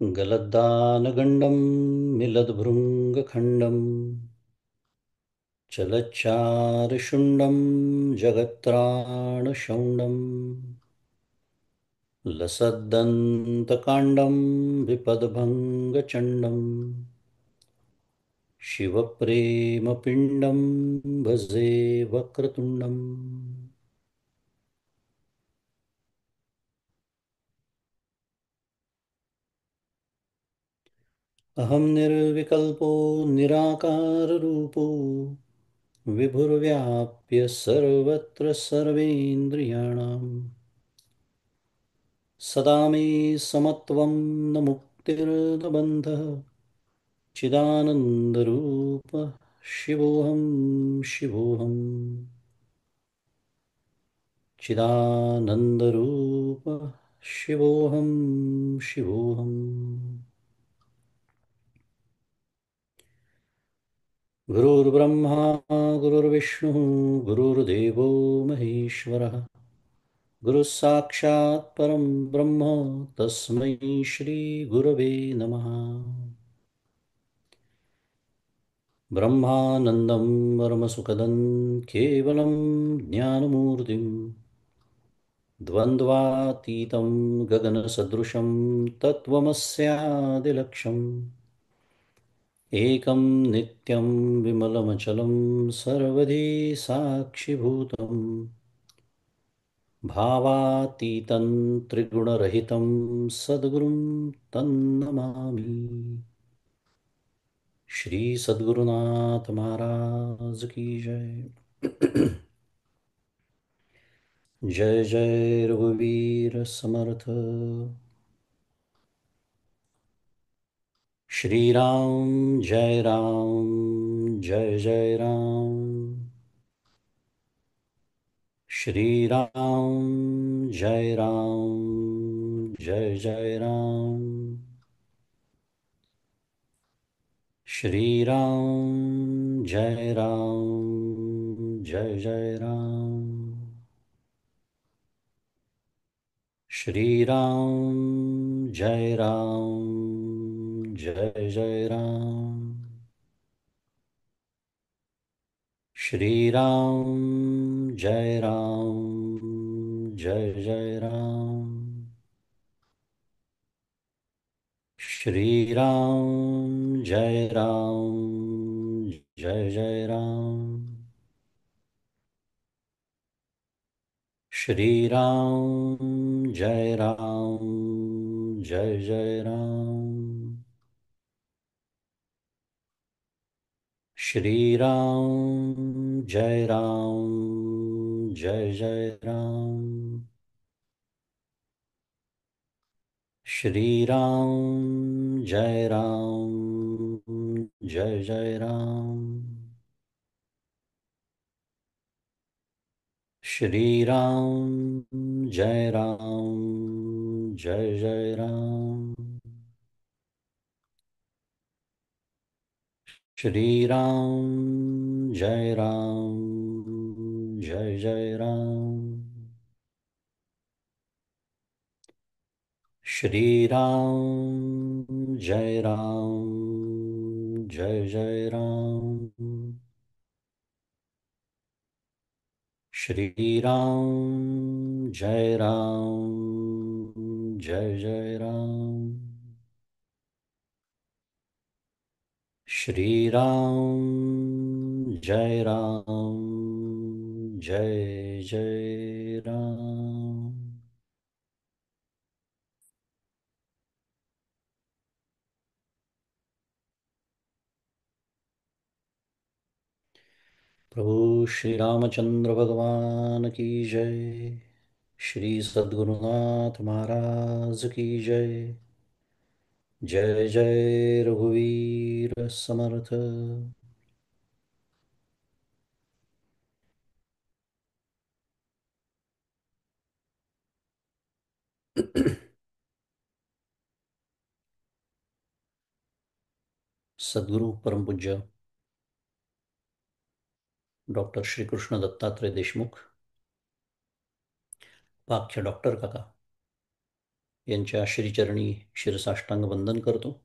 गलद्दानगण्डं मिलद्भृङ्गखण्डं चलच्चारुशुण्डं जगत्त्राणशौण्डं लसद्दन्तकाण्डं विपद्भङ्गचण्डं शिवप्रेमपिण्डं भजे वक्रतुण्डम्। अहं निर्विकल्पो निराकाररूपो विभुर्व्याप्य सर्वत्र सर्वेन्द्रियाणां सदा मे समत्वं न मुक्तिर्न बन्धः चिदानन्दरूप शिवोऽहं शिवोऽहं चिदानन्दरूप शिवोऽहं शिवोऽहम्। गुरुर्ब्रह्मा गुरुर्विष्णुः गुरुर्देवो महेश्वरः गुरुः साक्षात् परं ब्रह्म तस्मै श्रीगुरवे नमः। ब्रह्मानन्दं परमसुखदं केवलं ज्ञानमूर्तिं द्वन्द्वातीतं गगनसदृशं तत्त्वमस्यादिलक्ष्यम् एकं नित्यं विमलमचलं सर्वधी साक्षिभूतं भावातीतं त्रिगुणरहितं सद्गुरुं तन्नमामि। श्री सद्गुरुनाथ महाराज की जय। जय जय रघुवीर समर्थ। श्री राम जय राम जय जय राम। श्री राम जय राम जय जय राम। श्री राम जय राम जय जय राम। श्री राम जय राम जय जय राम। श्री राम जय राम जय जय राम। श्री राम जय राम जय जय राम। श्री राम जय राम जय जय राम। श्री राम जय राम जय जय राम। श्री राम जय राम जय जय राम। श्री राम जय राम जय जय राम। श्री राम जय राम जय जय राम। श्री राम जय राम जय जय राम। श्री राम जय राम जय जय राम। श्री राम जय राम जय जय राम। प्रभु श्री रामचंद्र भगवान की जय। श्री सद्गुरुनाथ महाराज की जय। जय जय रघुवीर समर्थ। सद्गुरु परम पूज्य डॉक्टर श्री कृष्ण दत्तात्रेय देशमुख, पाख्य डॉक्टर काका यांच्या श्रीचरणी शिरसाष्टांग वंदन करतो.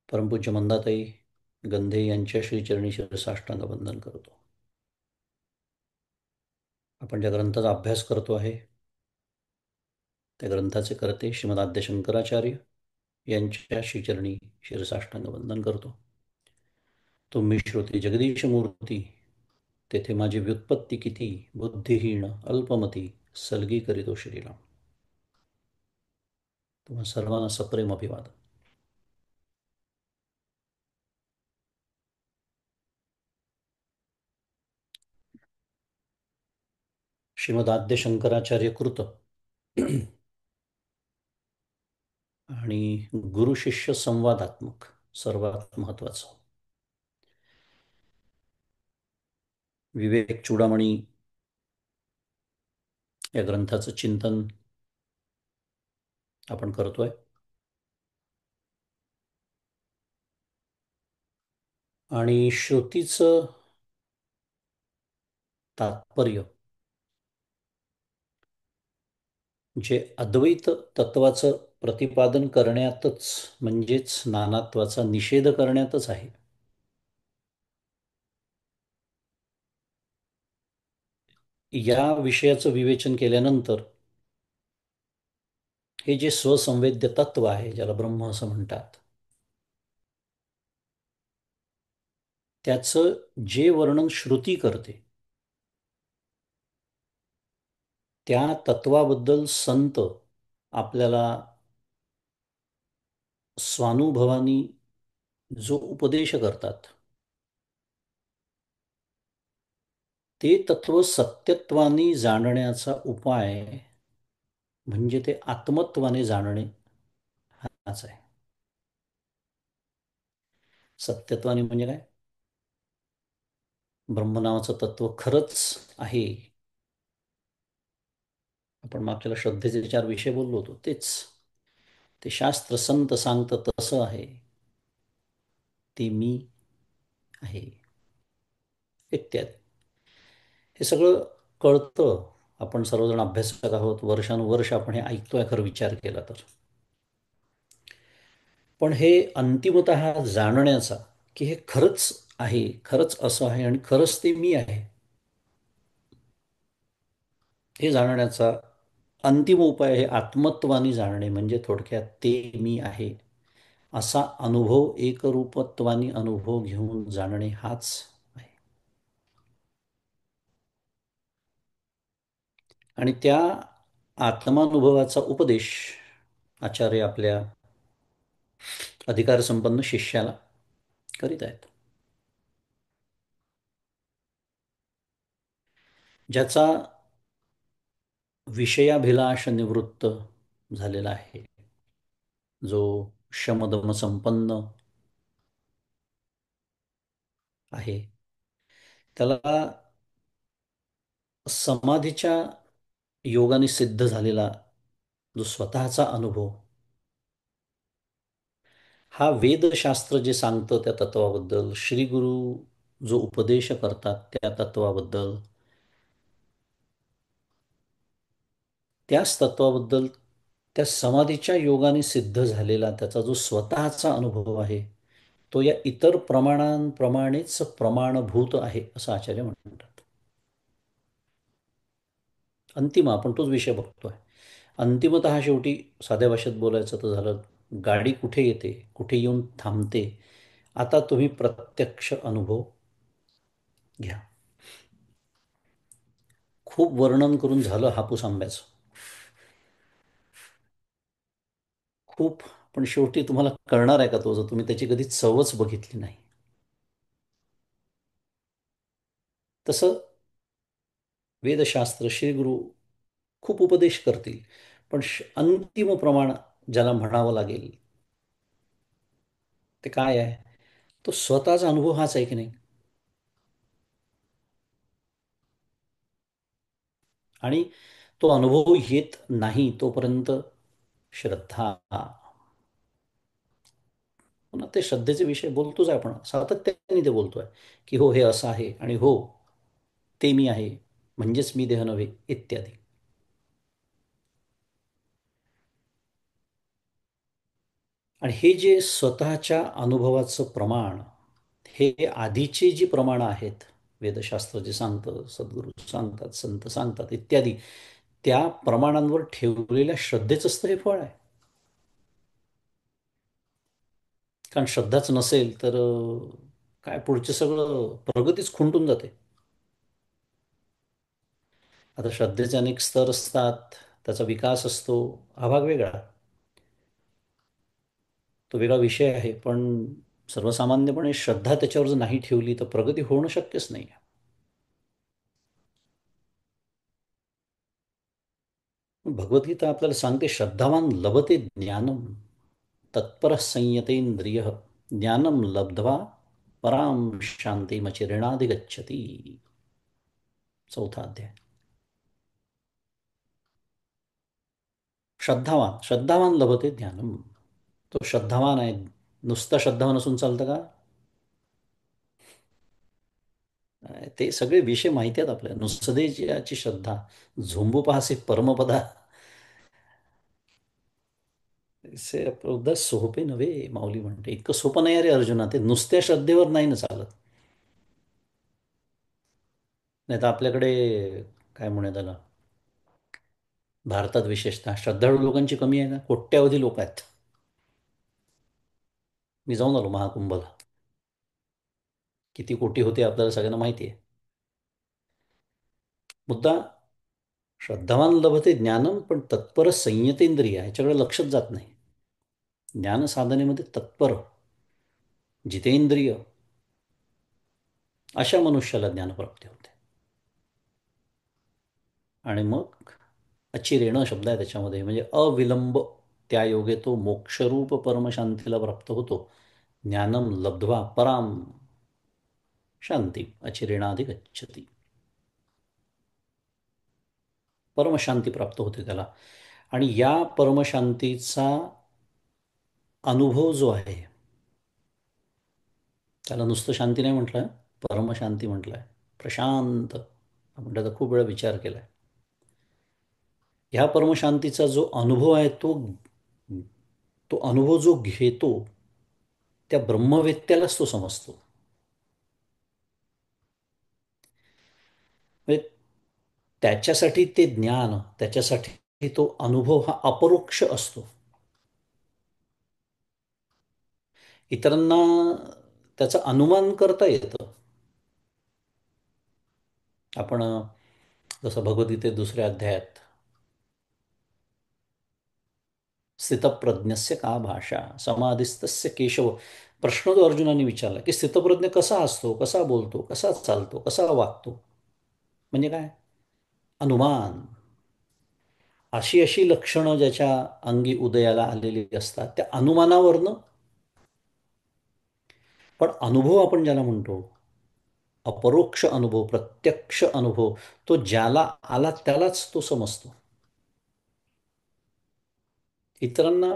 परमपूज्य मंदाताई गंधे यांच्या श्रीचरणी शिरसाष्टांग वंदन करतो. आपण ज्या ग्रंथाचा अभ्यास करतो आहे त्या ग्रंथाचे करते श्रीमदाद्य शंकराचार्य यांच्या श्रीचरणी शिरसाष्टांग वंदन करतो. तुम्ही श्रोते जगदीश मूर्ती, तेथे माझी व्युत्पत्ती किती, बुद्धिहीन अल्पमती सलगी करीतो श्रीराम. तुम्हा सर्वांना सप्रेम अभिवादन. श्रीमदाद्य शंकराचार्य कृत आणि गुरु शिष्य संवादात्मक सर्वात महत्वाचं विवेक चूडामणी या ग्रंथाचं चिंतन आपण करतोय. आणि श्रुतीचं तात्पर्य जे अद्वैत तत्वाचं प्रतिपादन करण्यातच म्हणजेच नानात्वाचा निषेध करण्यातच आहे. या विषयाचं विवेचन केल्यानंतर हे जे स्वसंवेद्य तत्व आहे ज्याला ब्रह्म असं म्हणतात त्याचं जे वर्णन श्रुती करते त्या तत्वाबद्दल संत आपल्याला स्वानुभवानी जो उपदेश करतात ते तत्व सत्यत्वाने जाणण्याचा उपाय म्हणजे ते आत्मत्वाने जाणणे हाच आहे. सत्यत्वाने म्हणजे काय? ब्रह्म नावाचं तत्व खरंच आहे. आपण मागच्या श्रद्धेचे 4 विषय बोललो होतो तेच. ते शास्त्र संत सांगतं तसं आहे. ते मी आहे इत्यादी. हे सगळं कळतं. आपण सर्वजण अभ्यासक आहोत. वर्षानुवर्ष आपण हे ऐकतोय खरं विचार केला तर. पण हे अंतिमतः जाणण्याचा की हे खरंच आहे, खरंच असं आहे आणि खरंच ते मी आहे हे जाणण्याचा अंतिम उपाय हे आत्मत्वाने जाणणे म्हणजे थोडक्यात ते मी आहे असा अनुभव एकरूपत्वाने अनुभव घेऊन जाणणे हाच आहे. आणि त्या आत्मानुभवाचा उपदेश आचार्य आपल्या अधिकारसंपन्न शिष्याला करीत आहेत. ज्याचा विषयाभिलाष निवृत्त झालेला आहे, जो शमदम संपन्न आहे, त्याला समाधीच्या योगाने सिद्ध झालेला जो स्वतःचा अनुभव हा वेदशास्त्र जे सांगतं त्या तत्वाबद्दल, श्री गुरु जो उपदेश करतात त्या तत्वाबद्दल, त्याच तत्वाबद्दल त्या समाधीच्या योगाने सिद्ध झालेला त्याचा जो स्वतःचा अनुभव आहे तो या इतर प्रमाणांप्रमाणेच प्रमाणभूत आहे असं आचार्य म्हणतात. अंतिम आपण तोच विषय बघतोय. अंतिमतः शेवटी साध्या भाषेत बोलायचं तर झालं, गाडी कुठे येते, कुठे येऊन थांबते, आता तुम्ही प्रत्यक्ष अनुभव घ्या. खूप वर्णन करून झालं हापूस आंब्याचं खूप. पण शेवटी तुम्हाला कळणार आहे का तो जर तुम्ही त्याची कधी चवच बघितली नाही. तसं वेदशास्त्र श्रीगुरु खूप उपदेश करतील पण अंतिम प्रमाण ज्याला म्हणावं लागेल ते काय आहे? तो स्वतःचा अनुभव हाच आहे की नाही. आणि तो अनुभव येत नाही तोपर्यंत श्रद्धा, पुन्हा ते श्रद्धेचे विषय बोलतोच आहे आपण सातत्याने ते बोलतोय की हो हे असं आहे आणि हो ते मी आहे म्हणजेच मी देह नव्हे इत्यादी. आणि हे जे स्वतःच्या अनुभवाचं प्रमाण, हे आधीची जी प्रमाणं आहेत, वेदशास्त्र जे सांगतं, सद्गुरू सांगतात, संत सांगतात इत्यादी, त्या प्रमाणांवर ठेवलेल्या श्रद्धेचंच तर हे फळ आहे. कारण श्रद्धाच नसेल तर काय पुढचं सगळं प्रगतीच खुंटून जाते. आता श्रद्धेचे अनेक स्तर असतात, त्याचा विकास असतो, हा भाग वेगळा, तो वेगळा विषय आहे. पण सर्वसामान्यपणे श्रद्धा त्याच्यावर जर नाही ठेवली तर प्रगती होणं शक्यच नाही. भगवद्गीता आपल्याला सांगते, श्रद्धावान लभते ज्ञानम तत्पर संयतेंद्रिय ज्ञानम लब्ध्वा पराम शांतिमचिरेणाधिगच्छति. चौथा अध्याय. श्रद्धावान, श्रद्धावान लभते ज्ञानम. तो श्रद्धावान आहे. नुसता श्रद्धावान असून चालतं का? ते सगळे विषय माहिती आहेत आपल्याला. नुसतेची श्रद्धा झोंबू पाहासे परमपदा, से उद्या सोपे नव्हे, माऊली म्हणते. इतकं सोपं नाही अरे अर्जुना, ते नुसत्या श्रद्धेवर नाही ना चालत. नाही तर आपल्याकडे काय म्हणे त्याला, भारतात विशेषतः श्रद्धाळू लोकांची कमी आहे ना, कोट्यावधी लोक आहेत. मी जाऊन आलो महाकुंभला. किती कोटी होते आपल्याला सगळ्यांना माहिती आहे. मुद्दा, श्रद्धावान लभते ज्ञानम पण तत्पर संयतेंद्रिय ह्याच्याकडे लक्षच जात नाही. ज्ञान साधनेमध्ये तत्पर, जितेंद्रिय अशा मनुष्याला ज्ञानप्राप्ती होते. आणि मग अचिरेण शब्द आहे त्याच्यामध्ये, म्हणजे अविलंब त्या योगे तो मोक्षरूप परमशांतीला प्राप्त होतो. ज्ञानम लब्ध्वा पराम शांती अचिरेणाधिगच्छति. परमशांती प्राप्त होते त्याला. आणि या परमशांतीचा अनुभव जो आहे, त्याला नुसतं शांती नाही म्हटलं, परमशांती म्हटलं आहे. प्रशांत आपण त्याचा खूप वेळा विचार केला आहे. ह्या परमशांतीचा जो अनुभव आहे, तो तो अनुभव जो घेतो त्या ब्रह्मवेत्यालाच तो समजतो. म्हणजे त्याच्यासाठी ते ज्ञान, त्याच्यासाठी तो अनुभव हा अपरोक्ष असतो. इतरांना त्याचा अनुमान करता येतं. आपण जसं भगवद्गीतेत दुसऱ्या अध्यायात, स्थितप्रज्ञस्य का भाषा समाधिस्तस्य केशव, प्रश्न जो अर्जुनाने विचारला की स्थितप्रज्ञ कसा असतो, कसा बोलतो, कसा चालतो, कसा वागतो, म्हणजे काय? अनुमान. अशी अशी लक्षणं ज्याच्या अंगी उदयाला आलेली असतात त्या अनुमानावरनं. पण अनुभव आपण ज्याला म्हणतो, अपरोक्ष अनुभव, प्रत्यक्ष अनुभव, तो ज्याला आला त्यालाच तो समजतो. इतरांना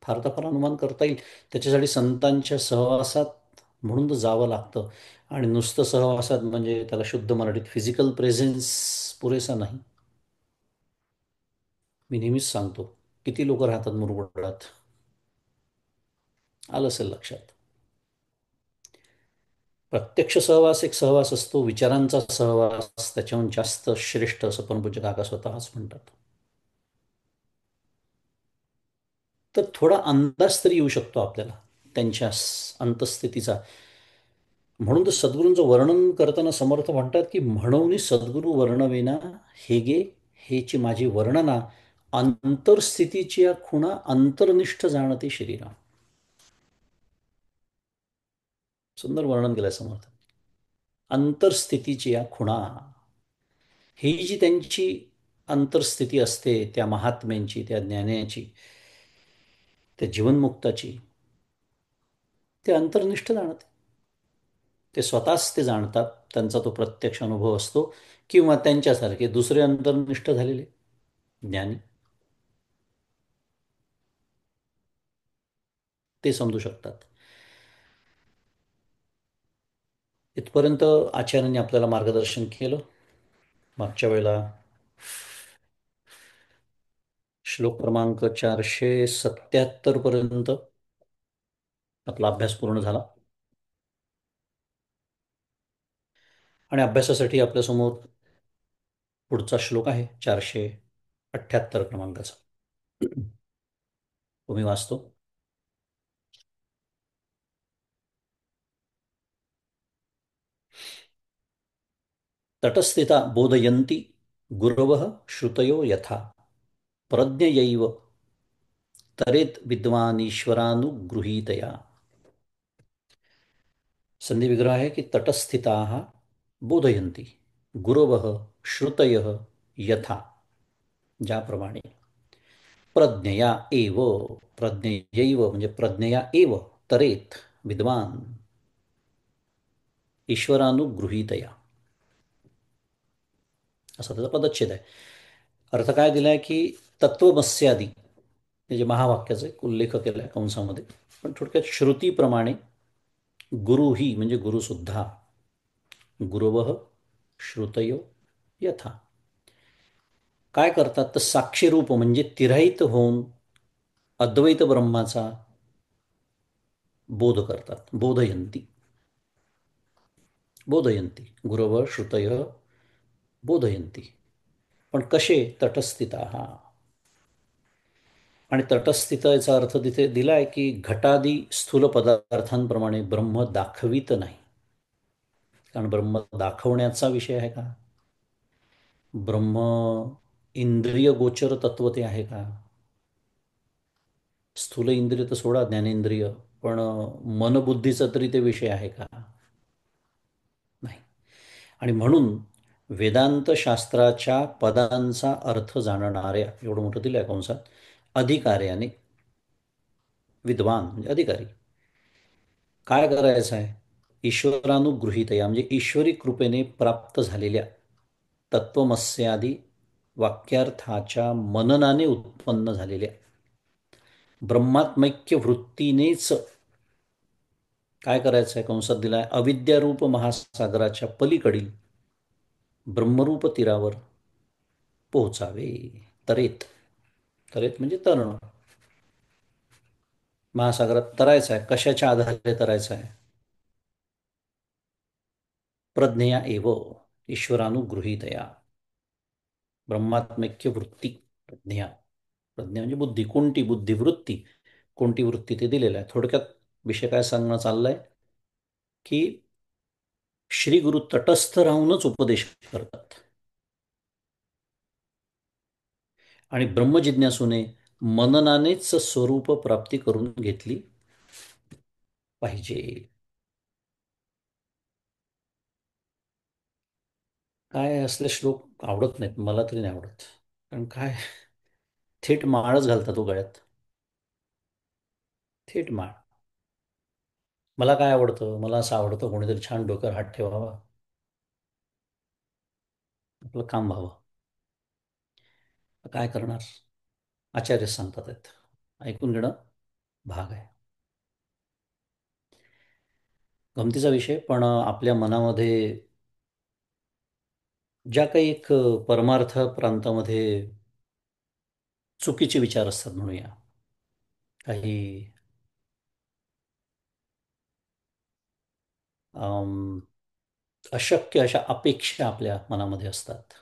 फार तर फार अनुमान करता येईल. त्याच्यासाठी संतांच्या सहवासात म्हणून तर जावं लागतं. आणि नुसतं सहवासात म्हणजे त्याला शुद्ध मराठीत फिजिकल प्रेझेन्स पुरेसा नाही. मी नेहमीच सांगतो, किती लोक राहतात मुरगुडात, आलं असेल लक्षात. प्रत्यक्ष सहवास एक सहवास असतो, विचारांचा सहवास त्याच्याहून जास्त श्रेष्ठ असं परमपूज्य काका स्वतःच म्हणतात. तर थोडा अंदाज तरी येऊ शकतो आपल्याला त्यांच्या अंतस्थितीचा. म्हणून तर सद्गुरूंचं वर्णन करताना समर्थ म्हणतात की म्हणून सद्गुरू वर्णविना हे गे हेची माझी वर्णना, अंतरस्थितीची या खुणा अंतर्निष्ठ जाणते शरीरा. सुंदर वर्णन केलंय समर्थ. अंतरस्थितीची या खुणा, ही जी त्यांची अंतरस्थिती असते त्या महात्म्यांची, त्या ज्ञानाची, त्या जीवनमुक्ताची, ते अंतर्निष्ठ जाणते. ते स्वतःच ते जाणतात, त्यांचा तो प्रत्यक्ष अनुभव असतो. किंवा त्यांच्यासारखे दुसरे अंतर्निष्ठ झालेले ज्ञानी ते समजू शकतात. इथपर्यंत आचार्यांनी आपल्याला मार्गदर्शन केलं. मागच्या वेळेला श्लोक क्रमांक 477 पर्यंत आपला अभ्यास पूर्ण झाला आणि अभ्यासासाठी आपल्यासमोर पुढचा श्लोक आहे 478 क्रमांकाचा. तो मी वाचतो. तटस्थिता बोधयन्ति गुरवः श्रुतयो यथा प्रज्ञयैव तरेत विद्वानीश्वरानुगृहीतया. संधी विग्रह आहे की तटस्थिता बोधयन्ति गुरवः श्रुतयः यथा, ज्याप्रमाणे प्रज्ञया एव, प्रज्ञयैव म्हणजे प्रज्ञया एव तरेत विद्वान ईश्वरानुगृहीतया, असा त्याचा पदच्छेद आहे. अर्थ काय दिलाय की तत्वमस्यादी हे जे महावाक्याचा एक उल्लेख केला आहे कंसामध्ये, पण थोडक्यात श्रुतीप्रमाणे गुरु ही म्हणजे गुरुसुद्धा गुरवः श्रुतयो यथा काय करतात तर साक्षीरूप म्हणजे तिराहित होऊन अद्वैत ब्रह्माचा बोध करतात. बोधयंती, बोधयंती गुरव श्रुतय बोधयंती. पण कसे तटस्थिता हा, आणि तटस्थित याचा अर्थ तिथे दिला आहे की घटादी स्थूल पदार्थांप्रमाणे ब्रह्म दाखवित नाही. कारण ब्रह्म दाखवण्याचा विषय आहे का? ब्रह्म इंद्रिय गोचर तत्व ते आहे का? स्थूल इंद्रिय तर सोडा, ज्ञानेंद्रिय, पण मनबुद्धीचा तरी ते विषय आहे का? नाही. आणि म्हणून वेदांत शास्त्राच्या पदांचा अर्थ जाणणाऱ्या, एवढं मोठं दिलं आहे कंसात, अधिकाऱ्याने, विद्वान म्हणजे अधिकारी, काय करायचं आहे? ईश्वरानुगृहीतया म्हणजे ईश्वरी कृपेने प्राप्त झालेल्या तत्वमस्यादी वाक्यार्थाच्या मननाने उत्पन्न झालेल्या ब्रह्मात्मैक्य वृत्तीनेच काय करायचं आहे? कंसात दिलाय अविद्यारूप महासागराच्या पलीकडील ब्रह्मरूप तीरावर पोहोचावे. तरेत, तरेत म्हणजे तरण, महासागरात तरायचं आहे. कशाच्या आधारे तरायचं आहे? प्रज्ञया एव ईश्वरानुगृहीतया, ब्रह्मात्मैक्य वृत्ती, प्रज्ञा, प्रज्ञा म्हणजे बुद्धी. कोणती बुद्धी? वृत्ती. कोणती वृत्ती ते दिलेलं आहे. थोडक्यात विषय काय सांगणं चाललंय की श्री गुरु तटस्थ राहूनच उपदेश करतात आणि ब्रह्मजिज्ञासूने मननानेच स्वरूप प्राप्ती करून घेतली पाहिजे. काय असले श्लोक आवडत नाहीत, मला तरी नाही आवडत. कारण काय, थेट माळच घालतात तो गळ्यात, थेट माळ. मला काय आवडतं? मला असं आवडतं कोणीतरी छान डोक्यावर हात ठेवावा, आपलं काम व्हावं. काय करणार? आचार्य सांगतात आहेत, ऐकून घेणं भाग आहे. गमतीचा विषय, पण आपल्या मनामध्ये ज्या काही एक परमार्थ प्रांतामध्ये चुकीचे विचार असतात म्हणूया, काही अम, अशक्य अशा अपेक्षा आपल्या मनामध्ये असतात,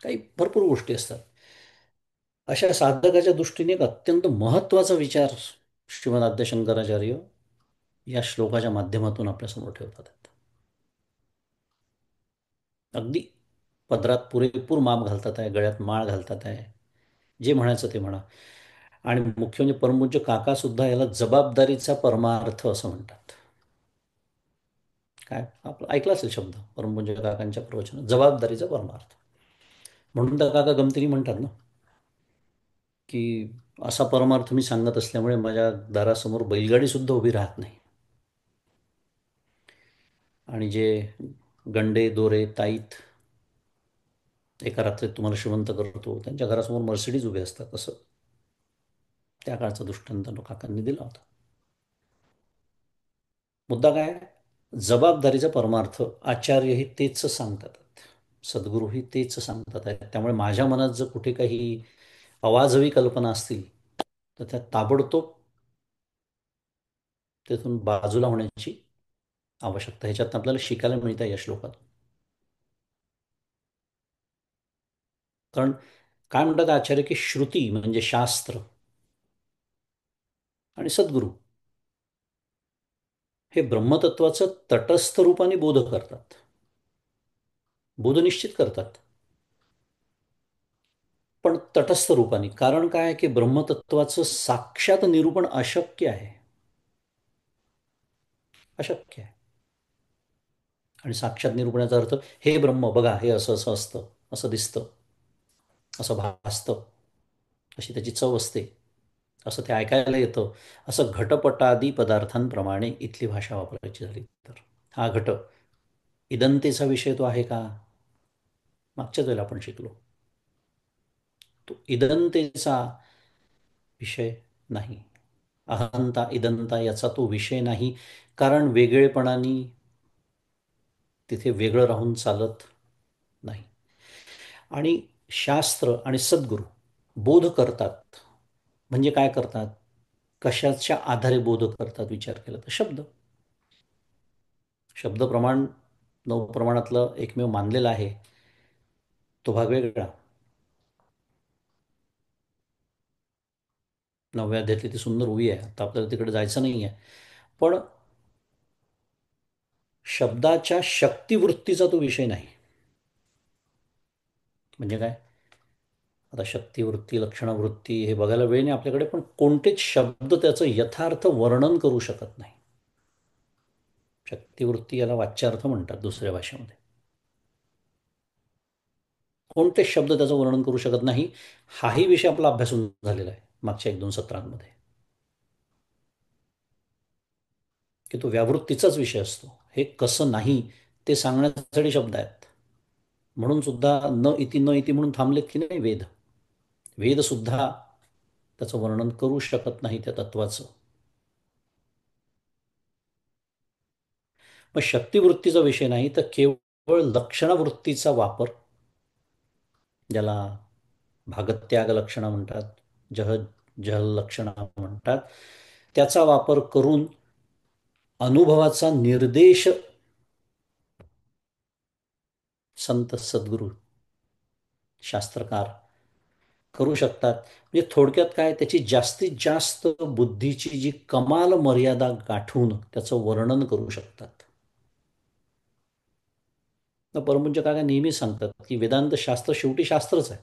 काही भरपूर गोष्टी असतात. अशा साधकाच्या दृष्टीने एक अत्यंत महत्त्वाचा विचार श्रीमद आद्यशंकराचार्य या श्लोकाच्या माध्यमातून आपल्यासमोर ठेवतात. अगदी पदरात पुरेपूर माप घालतात आहे, गळ्यात माळ घालतात आहे, जे म्हणायचं ते म्हणा. आणि मुख्य म्हणजे परमपूज्य काकासुद्धा याला जबाबदारीचा परमार्थ असं म्हणतात. काय आपलं ऐकलं असेल शब्द, परमपूज्य काकांच्या प्रवचनात जबाबदारीचा परमार्थ. म्हणून तर काका गमतीने म्हणतात ना की असा परमार्थ मी सांगत असल्यामुळे माझ्या दारासमोर बैलगाडी सुद्धा उभी राहत नाही, आणि जे गंडे दोरे ताईत एका रात्रीत तुम्हाला श्रीमंत करतो त्यांच्या घरासमोर मर्सिडीज उभे असतात, असं त्या काळचा दृष्टांत काकांनी दिला होता. मुद्दा काय? जबाबदारीचा परमार्थ आचार्यही तेच सांगतात, सद्गुरूही तेच सांगतात आहेत. त्यामुळे माझ्या मनात जर कुठे काही अवाजवी कल्पना असतील तर त्या ताबडतोब तिथून बाजूला होण्याची आवश्यकता. ह्याच्यात आपल्याला शिकायला मिळतं या श्लोकात. कारण काय म्हणतात आचार्य की श्रुती म्हणजे शास्त्र आणि सद्गुरू हे ब्रह्मतत्वाचं तटस्थ रूपाने बोध करतात, बोध निश्चित करतात. पण तटस्थ रूपाने. कारण काय आहे की ब्रह्मतत्वाचं साक्षात निरूपण अशक्य आहे. अशक्य आहे. आणि साक्षात निरूपणाचा अर्थ हे ब्रह्म बघा, हे असं असं असतं, असं दिसतं, असं भासतं, अशी त्याची चव असते, असं ते ऐकायला येतं, असं घटपटादी पदार्थांप्रमाणे इथली भाषा वापरायची झाली तर. हा घट इदंतेचा विषय तो आहे का? मागच्याच वेळेला आपण शिकलो. तो इदंतेचा विषय नाही. अहंता इदंता याचा तो विषय नाही. कारण वेगळेपणाने तिथे वेगळं राहून चालत नाही. आणि शास्त्र आणि सद्गुरू बोध करतात. म्हणजे काय करतात? कशाच्या आधारे बोध करतात विचार केला तर शब्द. शब्द प्रमाण नऊ प्रमाणातलं एकमेव मानलेलं आहे, तो भाग वेगळा. नवव्या अध्यायातली ती सुंदर ओवी आहे. आता आपल्याला तिकडे जायचं नाही आहे. पण शब्दाच्या शक्तिवृत्तीचा तो विषय नाही. म्हणजे काय? आता शक्तिवृत्ती लक्षणवृत्ती हे बघायला वेळ नाही आपल्याकडे, पण कोणतेच शब्द त्याचं यथार्थ वर्णन करू शकत नाही. शक्तिवृत्ती याला वाच्यार्थ म्हणतात दुसऱ्या भाषेमध्ये. कोणतेच शब्द त्याचं वर्णन करू शकत नाही. हाही विषय आपला अभ्यासून झालेला आहे मागच्या एक दोन सत्रांमध्ये, की तो व्यावृत्तीचाच विषय असतो. हे कसं नाही ते सांगण्यासाठी शब्द आहेत. म्हणून सुद्धा न इति म्हणून थांबलेत की नाही वेद. वेद सुद्धा त्याचं वर्णन करू शकत नाही त्या तत्वाचं. मग शक्तिवृत्तीचा विषय नाही तर केवळ लक्षणवृत्तीचा वापर, ज्याला भागत्याग लक्षणं म्हणतात, जह जहल लक्षणं म्हणतात, त्याचा वापर करून अनुभवाचा निर्देश संत सद्गुरू शास्त्रकार करू शकतात. म्हणजे थोडक्यात काय, त्याची जास्तीत जास्त बुद्धीची जी कमाल मर्यादा गाठून त्याचं वर्णन करू शकतात. परमपूज्य काका नेहमीच सांगतात की वेदांत शास्त्र शेवटी शास्त्रच आहे.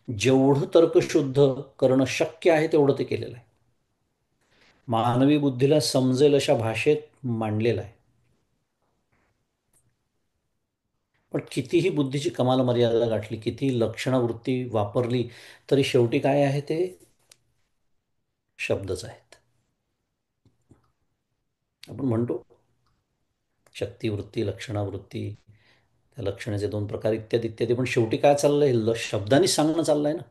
जेवढं तर्कशुद्ध करणं शक्य आहे तेवढं ते केलेलं आहे. मानवी बुद्धीला समजेल अशा भाषेत मांडलेलं आहे. पण कितीही बुद्धीची कमाल मर्यादा गाठली, कितीही लक्षणवृत्ती वापरली, तरी शेवटी काय आहे ते शब्दच आहेत. आपण म्हणतो शक्तिवृत्ती लक्षणावृत्ती, त्या लक्षणाचे दोन प्रकार इत्यादी इत्यादी, पण शेवटी काय चाललंय, शब्दांनीच सांगणं चाललंय ना.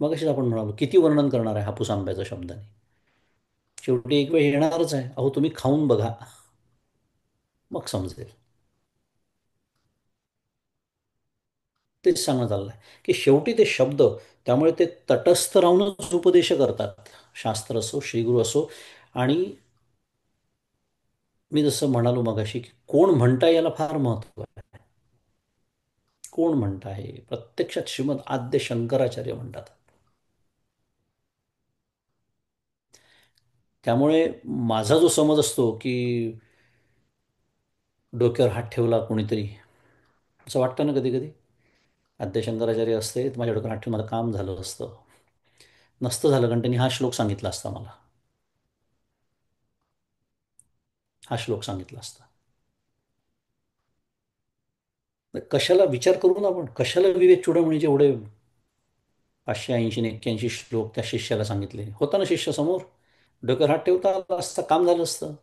मग अशीच आपण म्हणालो किती वर्णन करणार आहे हापूस आंब्याच्या शब्दाने. शेवटी एक वेळ येणारच आहे, अहो तुम्ही खाऊन बघा, मग समजेल. तेच सांगणं चाललंय की शेवटी ते शब्द, त्यामुळे ते तटस्थ राहूनच उपदेश करतात. शास्त्र असो श्रीगुरू असो. आणि मी जसं म्हणालो मगाशी की कोण म्हणता याला फार महत्व आहे. कोण म्हणत आहे, प्रत्यक्षात श्रीमद आद्य शंकराचार्य म्हणतात. त्यामुळे माझा जो समज असतो की डोक्यावर हात ठेवला कोणीतरी, असं वाटतं ना कधी कधी. आद्य शंकराचार्य असते तर माझ्या डोक्यावर हात ठेवून माझं काम झालं असतं. नसतं झालं, कारण त्यांनी हा श्लोक सांगितला असता मला. हा श्लोक सांगितला असता. कशाला विचार करू ना आपण, कशाला विवेक चूडामणीचे एवढे 580 ने 81 श्लोक त्या शिष्याला सांगितले. होता ना शिष्य समोर, डोक्यावर हात ठेवता आला असता, काम झालं असतं.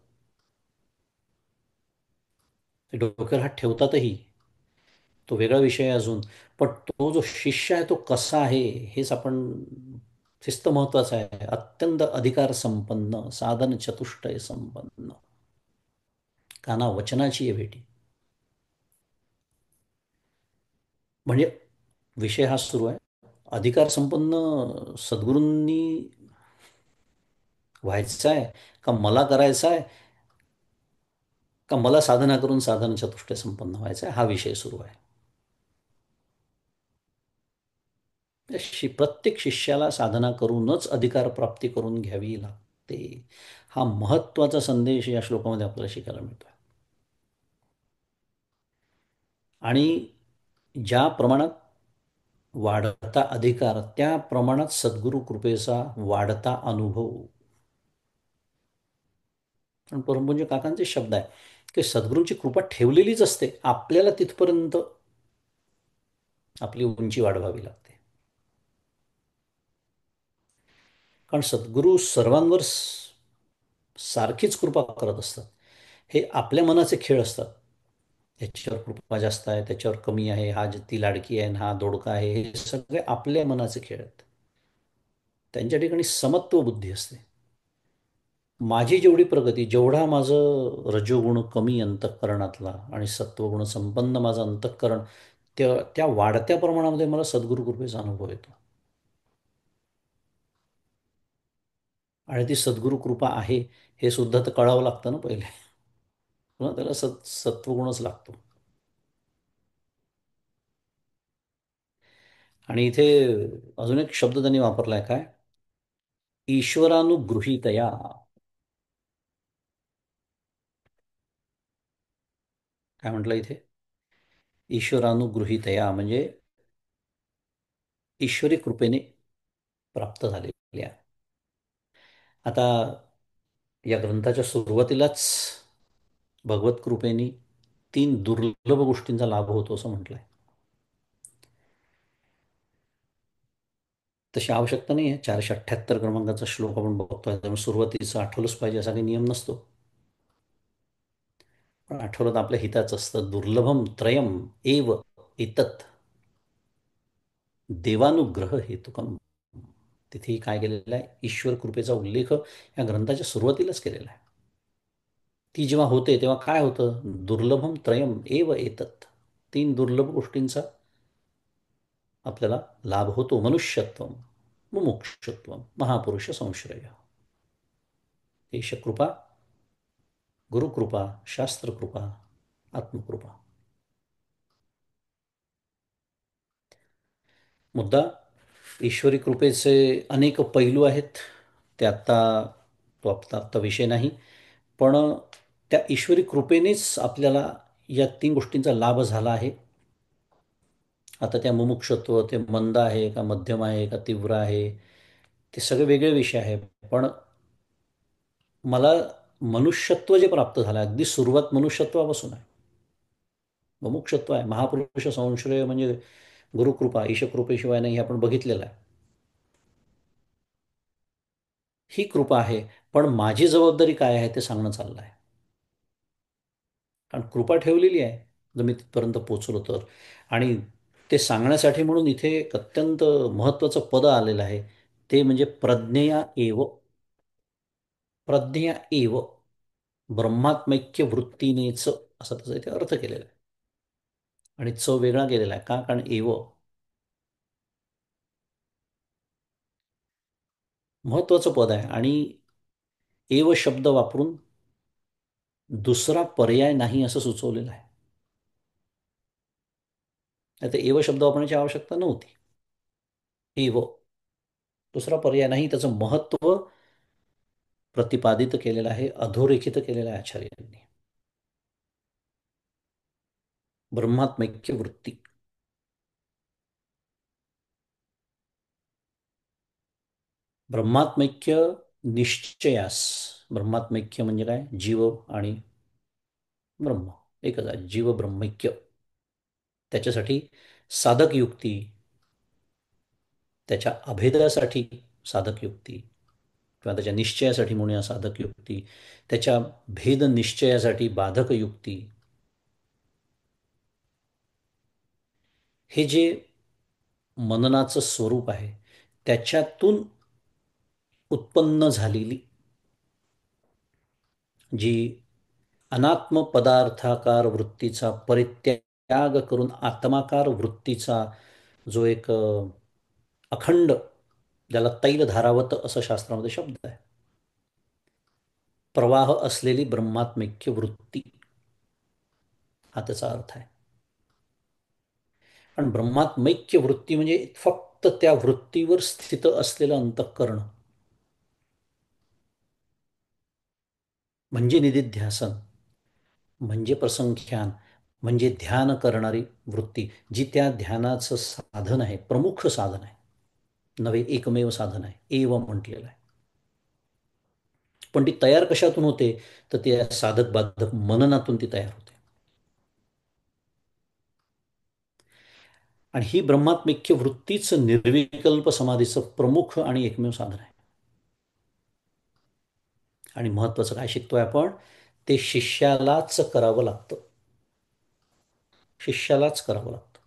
ते डोक्यावर हात ठेवतातही, तो वेगळा विषय आहे अजून. पण तो जो शिष्य आहे तो कसा आहे हेच आपण, शिस्त महत्वाचं आहे. अत्यंत अधिकार संपन्न, साधन चतुष्टय संपन्न, काना वचनाची आहे भेटी. म्हणजे विषय हा सुरू आहे. अधिकार संपन्न सद्गुरूंनी व्हायचं आहे का मला करायचं आहे का मला साधना करून साधन चतुष्टय संपन्न व्हायचं आहे, हा विषय सुरू आहे. प्रत्येक शिष्याला साधना करूनच अधिकार प्राप्ती करून घ्यावी लागते. हा महत्वाचा संदेश या श्लोकामध्ये आपल्याला शिकायला मिळतो. आणि ज्या प्रमाणात वाढता अधिकार त्या प्रमाणात सद्गुरु कृपेचा वाढता अनुभव. पण परमपूज्य काकांचे शब्द आहे की सद्गुरूंची कृपा ठेवलेलीच असते, आपल्याला तिथपर्यंत आपली उंची वाढवावी लागते. कारण सद्गुरू सर्वांवर सारखीच कृपा करत असतात. हे आपल्या मनाचे खेळ असतात. याच्यावर कृपा जास्त आहे, त्याच्यावर कमी आहे, हा ती लाडकी आहे आणि हा दोडका आहे, हे सगळे आपल्या मनाचे खेळ आहेत. त्यांच्या ठिकाणी समत्व बुद्धी असते. माझी जेवढी प्रगती, जेवढा माझं रजोगुण कमी अंतःकरणातला आणि सत्वगुण संपन्न माझं अंतःकरण, त्या त्या वाढत्या प्रमाणामध्ये मला सद्गुरु कृपेचा अनुभव येतो. आणि ती सद्गुरु कृपा आहे हे सुद्धा तर कळावं लागतं ना पहिले. पुन्हा त्याला सत्वगुणच लागतो. आणि इथे अजून एक शब्द त्यांनी वापरलाय, काय? ईश्वरानुगृहीतया. काय म्हटलं इथे? ईश्वरानुगृहीतया म्हणजे ईश्वरी कृपेने प्राप्त झालेली आहे. आता या ग्रंथाच्या सुरुवातीलाच भगवत कृपेने 3 दुर्लभ गोष्टींचा लाभ होतो असं म्हटलंय. तशी आवश्यकता नाही आहे. 478 क्रमांकाचा श्लोक आपण बघतोय, त्यामुळे सुरुवातीचं आठवलंच पाहिजे असा काही नियम नसतो. पण आठवलं तर आपल्या हिताचं असतं. दुर्लभम त्रयम एव एतत् देवानुग्रह हेतुकम. तिथेही काय केलेलं आहे? ईश्वर कृपेचा उल्लेख या ग्रंथाच्या सुरुवातीलाच केलेला आहे. ती जेव्हा होते तेव्हा काय होतं? दुर्लभम त्रयम एव एतत्. 3 दुर्लभ गोष्टींचा आपल्याला लाभ होतो. मनुष्यत्व, मुमुक्षुत्व, महापुरुष संश्रय. ईशकृपा, गुरुकृपा, शास्त्रकृपा, आत्मकृपा. मुद्दा, ईश्वरी कृपेचे अनेक पैलू आहेत. ते आत्ता तो आत्ता विषय नाही. पण त्या ईश्वरी कृपेनेच आपल्याला या 3 गोष्टींचा लाभ झाला आहे. आता त्या मुमुक्षत्व ते मंद आहे का मध्यम आहे का तीव्र आहे, ते सगळे वेगळे विषय आहे. पण मला मनुष्यत्व जे प्राप्त झालं, अगदी सुरुवात मनुष्यत्वापासून आहे. मुमुक्षत्व आहे, महापुरुष संश्रय म्हणजे गुरुकृपा, ईशकृपेशिवाय नाही, हे आपण बघितलेलं आहे. ही कृपा आहे. पण माझी जबाबदारी काय आहे ते सांगणं चाललं आहे. कारण कृपा ठेवलेली आहे जर मी तिथपर्यंत पोचलो तर. आणि ते सांगण्यासाठी म्हणून इथे एक अत्यंत महत्त्वाचं पद आलेलं आहे. ते म्हणजे प्रज्ञया एव. प्रज्ञा एव ब्रह्मात्मैक्य वृत्तीनेच, असा त्याचा इथे अर्थ केलेला आहे. आणि च वेगळा केलेला आहे का? कारण एव महत्वाचं पद आहे. आणि एव शब्द वापरून दुसरा पर्याय नाही असं सुचवलेलं आहे. आता एव शब्द वापरण्याची आवश्यकता नव्हती. एव दुसरा पर्याय नाही, त्याचं महत्त्व प्रतिपादित केलेलं आहे, अधोरेखित केलेलं आहे आचार्यांनी. ब्रह्मात्मैक्य वृत्ती. ब्रह्मात्मैक्य निश्चयास. ब्रह्मात्मैक्य म्हणजे काय? जीव आणि ब्रह्म एकच आहे. जीव ब्रह्मैक्य. त्याच्यासाठी साधक युक्ती, त्याच्या अभेदासाठी साधक युक्ती, किंवा त्याच्या निश्चयासाठी म्हणूया साधक युक्ती, त्याच्या भेद निश्चयासाठी बाधक युक्ती, हे जे मननाचं स्वरूप आहे त्याच्यातून उत्पन्न झालेली जी अनात्म पदार्थाकार वृत्तीचा परित्याग करून आत्माकार वृत्तीचा जो एक अखंड, ज्याला तैल धारावत असं शास्त्रामध्ये शब्द आहे, प्रवाह असलेली ब्रह्मात्मैक्य वृत्ती, हा त्याचा अर्थ आहे. पण ब्रह्मात्मैक्य वृत्ती म्हणजे फक्त त्या वृत्तीवर स्थित असलेलं अंतःकरण, म्हणजे निदिध्यासन, म्हणजे प्रसंख्यान, म्हणजे ध्यान करणारी वृत्ती, जी त्या ध्यानाचं साधन आहे, प्रमुख साधन आहे, नवे एकमेव साधन आहे, एव म्हटलेलं आहे. पण ती तयार कशातून होते? तर त्या साधक बाधक मननातून ती तयार होते. आणि ही ब्रह्मात्मिक्य वृत्तीच निर्विकल्प समाधीचं प्रमुख आणि एकमेव साधन आहे. आणि महत्वाचं काय शिकतोय आपण? ते शिष्यालाच करावं लागतं. शिष्यालाच करावं लागतं,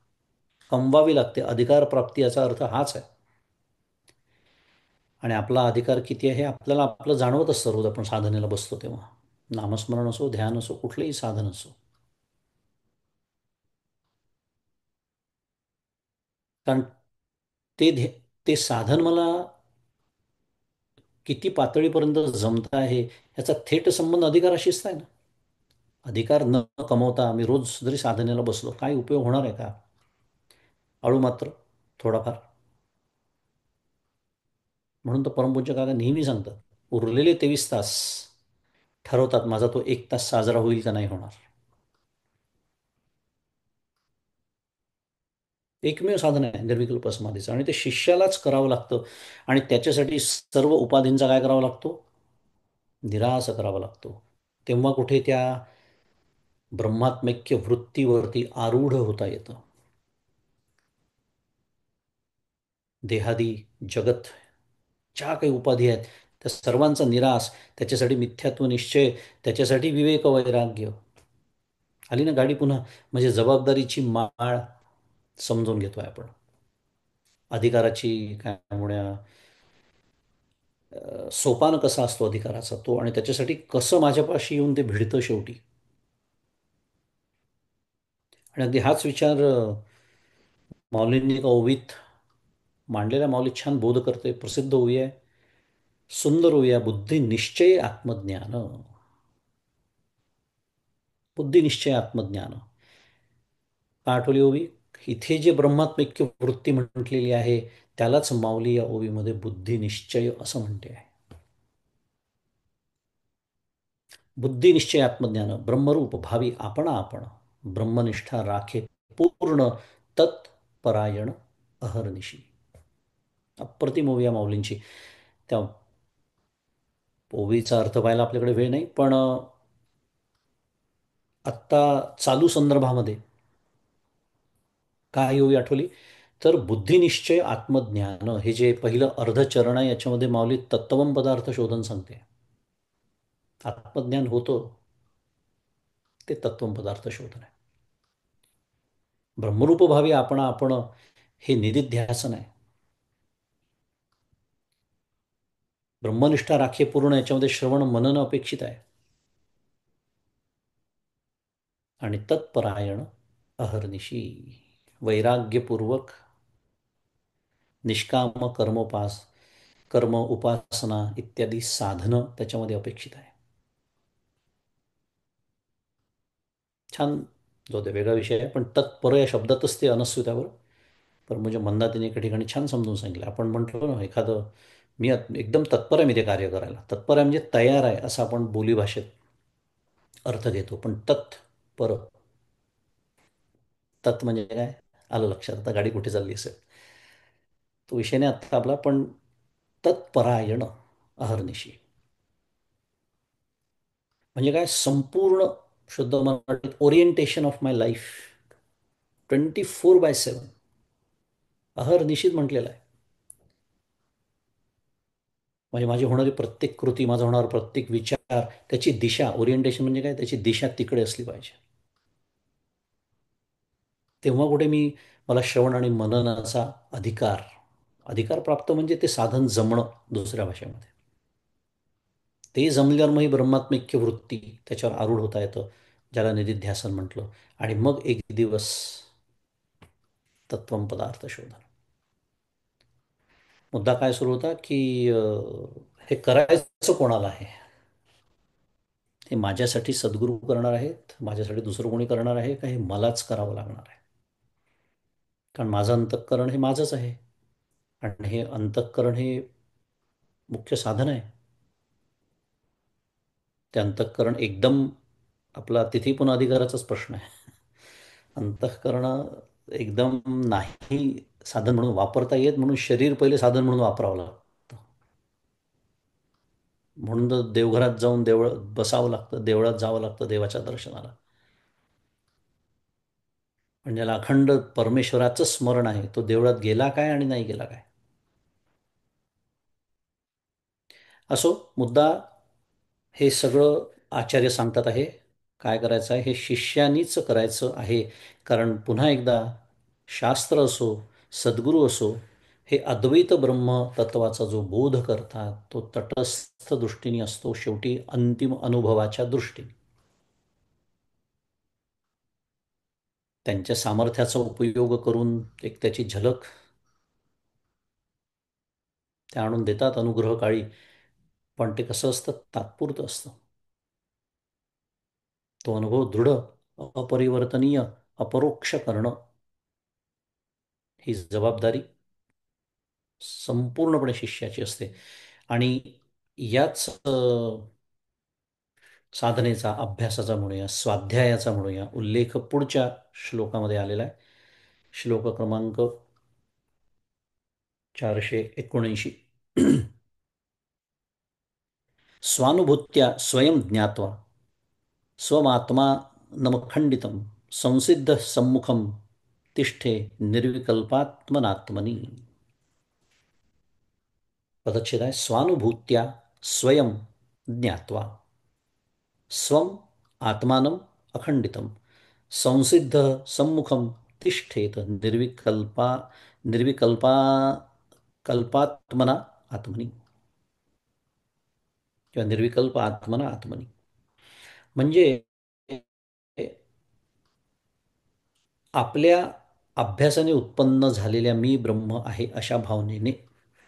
कमवावी लागते. अधिकार प्राप्ती याचा अर्थ हाच आहे. आणि आपला अधिकार किती आहे हे आपल्याला आपलं जाणवत असतं रोज आपण साधनेला बसतो तेव्हा. नामस्मरण असो, ध्यान असो, कुठलंही साधन असो. कारण ते साधन मला किती पातळीपर्यंत जमत आहे याचा थेट संबंध अधिकाराशीच आहे ना. अधिकार न कमवता आम्ही रोज जरी साधनेला बसलो, काय उपयोग होणार आहे का? अळू मात्र थोडाफार. म्हणून तर परमपूज्य काका नेहमी सांगतात, उरलेले 23 तास ठरवतात माझा तो 1 तास साजरा होईल का नाही होणार. एकमेव साधन आहे निर्विकल्प समाधीचं, आणि ते शिष्यालाच करावं लागतं. आणि त्याच्यासाठी सर्व उपाधींचा काय करावा लागतो? निराश करावा लागतो. तेव्हा कुठे त्या ब्रह्मात्मैक्य वृत्तीवरती आरूढ होता येतं. देहादी जगत ज्या काही उपाधी आहेत त्या सर्वांचा निराश, त्याच्यासाठी मिथ्यात्व निश्चय, त्याच्यासाठी विवेक वैराग्य. आली ना गाडी पुन्हा? म्हणजे जबाबदारीची माळ समजून घेतोय आपण, अधिकाराची काय म्हणूया, सोपान कसा असतो अधिकाराचा तो, आणि त्याच्यासाठी कसं माझ्यापाशी येऊन ते भिडतं शेवटी. आणि अगदी हाच विचार माऊलींनी एका ओवीत मांडलेल्या. माऊली छान बोध करते, प्रसिद्ध ओवी आहे, सुंदर ओवी आहे. बुद्धी निश्चय आत्मज्ञान, बुद्धी निश्चय आत्मज्ञान. का आठवली ओवी? इथे जे ब्रह्मात्मैक्य वृत्ती म्हटलेली आहे त्यालाच माऊली या ओवीमध्ये बुद्धी निश्चय असं म्हणते आहे. बुद्धी निश्चय आत्मज्ञान, ब्रह्मरूप भावी आपणा आपण, ब्रह्मनिष्ठा राखे पूर्ण, तत्परायण अहर्निशी. अप्रतिम ओवी आहे माऊलींची. त्या ओवीचा अर्थ पाहायला आपल्याकडे वेळ नाही, पण आत्ता चालू संदर्भामध्ये काय ओवी आठवली? तर बुद्धिनिश्चय आत्मज्ञान हे जे पहिलं अर्धचरण आहे याच्यामध्ये माऊली तत्वम पदार्थ शोधन सांगते. आत्मज्ञान होतं ते तत्वम पदार्थ शोधन आहे. ब्रह्मरूप भावी आपण हे निदिध्यासन आहे. ब्रह्मनिष्ठा राखे पूर्ण याच्यामध्ये श्रवण मनन अपेक्षित आहे. आणि तत्परायण अहर्निशी, वैराग्यपूर्वक निष्काम कर्म उपासना इत्यादी साधनं त्याच्यामध्ये अपेक्षित आहे. छान. जो ते वेगळा विषय आहे, पण तत्पर या शब्दातच ते अनस्वी त्यावर. पण म्हणजे मंदातीने एका ठिकाणी छान समजून सांगितलं. आपण म्हटलो ना एखादं, एकदम तत्पर आहे मी ते कार्य करायला. तत्पर आहे म्हणजे तयार आहे असं आपण बोलीभाषेत अर्थ घेतो. पण तत्पर, तत् म्हणजे काय? आलं लक्षात. आता गाडी कुठे चालली असेल तो विषय नाही आत्ता आपला. पण तत्परायण अहर्निशी म्हणजे काय? संपूर्ण शुद्ध मराठीत ओरिएंटेशन ऑफ माय लाईफ 24/7 अहर्निशीत म्हटलेलं आहे. म्हणजे माझी होणारी प्रत्येक कृती, माझा होणारा प्रत्येक विचार, त्याची दिशा, ओरिएंटेशन म्हणजे काय? त्याची दिशा तिकडे असली पाहिजे. तेव्हा कुठे मला श्रवण आणि मननाचा अधिकार अधिकार प्राप्त, म्हणजे ते साधन जमणं दुसऱ्या भाषेमध्ये. ते जमल्यावर मग ही ब्रह्मात्मिक्य वृत्ती त्याच्यावर आरूढ होता येतं, ज्याला निदिध्यासन म्हटलं. आणि मग एक दिवस तत्वम पदार्थ शोधन. मुद्दा काय सुरू होता की हे करायचं कोणाला आहे? हे माझ्यासाठी सद्गुरू करणार आहेत, माझ्यासाठी दुसरं कोणी करणार आहे का, हे मलाच करावं लागणार आहे. कारण माझं अंतःकरण हे माझंच आहे. आणि हे अंतःकरण हे मुख्य साधन आहे. ते अंतःकरण एकदम आपला तिथे पुन्हा अधिकाराचाच प्रश्न आहे. अंतःकरण एकदम नाही साधन म्हणून वापरता येत, म्हणून शरीर पहिले साधन म्हणून वापरावं लागतं. म्हणून तर देवघरात जाऊन बसावं लागतं, देवळात जावं लागतं देवाच्या दर्शनाला. पण ज्याला अखंड परमेश्वराचं स्मरण आहे तो देवळात गेला काय आणि नाही गेला काय. असो, मुद्दा हे सगळं आचार्य सांगतात आहे. काय करायचं आहे हे शिष्यानीच करायचं आहे. कारण पुन्हा एकदा शास्त्र असो, सद्गुरू असो, हे अद्वैत ब्रह्म तत्वाचा जो बोध करतात तो तटस्थ दृष्टीने असतो, शेवटी अंतिम अनुभवाच्या दृष्टीने. त्यांच्या सामर्थ्याचा उपयोग करून एक त्याची झलक ते आणून देतात अनुग्रह काळी. पण ते कसं असतं, तात्पुरतं असतं. तो अनुभव दृढ, अपरिवर्तनीय, अपरोक्ष करणं ही जबाबदारी संपूर्णपणे शिष्याची असते. आणि याच साधनेचा, अभ्यासाचा म्हणूया, स्वाध्यायाचा म्हणूया, उल्लेख पुढच्या श्लोकामध्ये आलेला आहे. श्लोक क्रमांक 479. स्वानुभूत्या स्वयं ज्ञात्वा स्वमात्मानमखंडितं संसिद्ध सम्मुखं तिष्ठे निर्विकल्पात्मनात्मनि. पदच्छेद आहे, स्वानुभूत्या स्वयं ज्ञात्वा स्वम आत्मानम अखंडितम संसिद्ध सम्मुखम तिष्ठेत निर्विकल्पा कल्पात्मना आत्मनी, किंवा निर्विकल्प आत्मना आत्मनी. म्हणजे आपल्या अभ्यासाने उत्पन्न झालेल्या मी ब्रह्म आहे अशा भावनेने,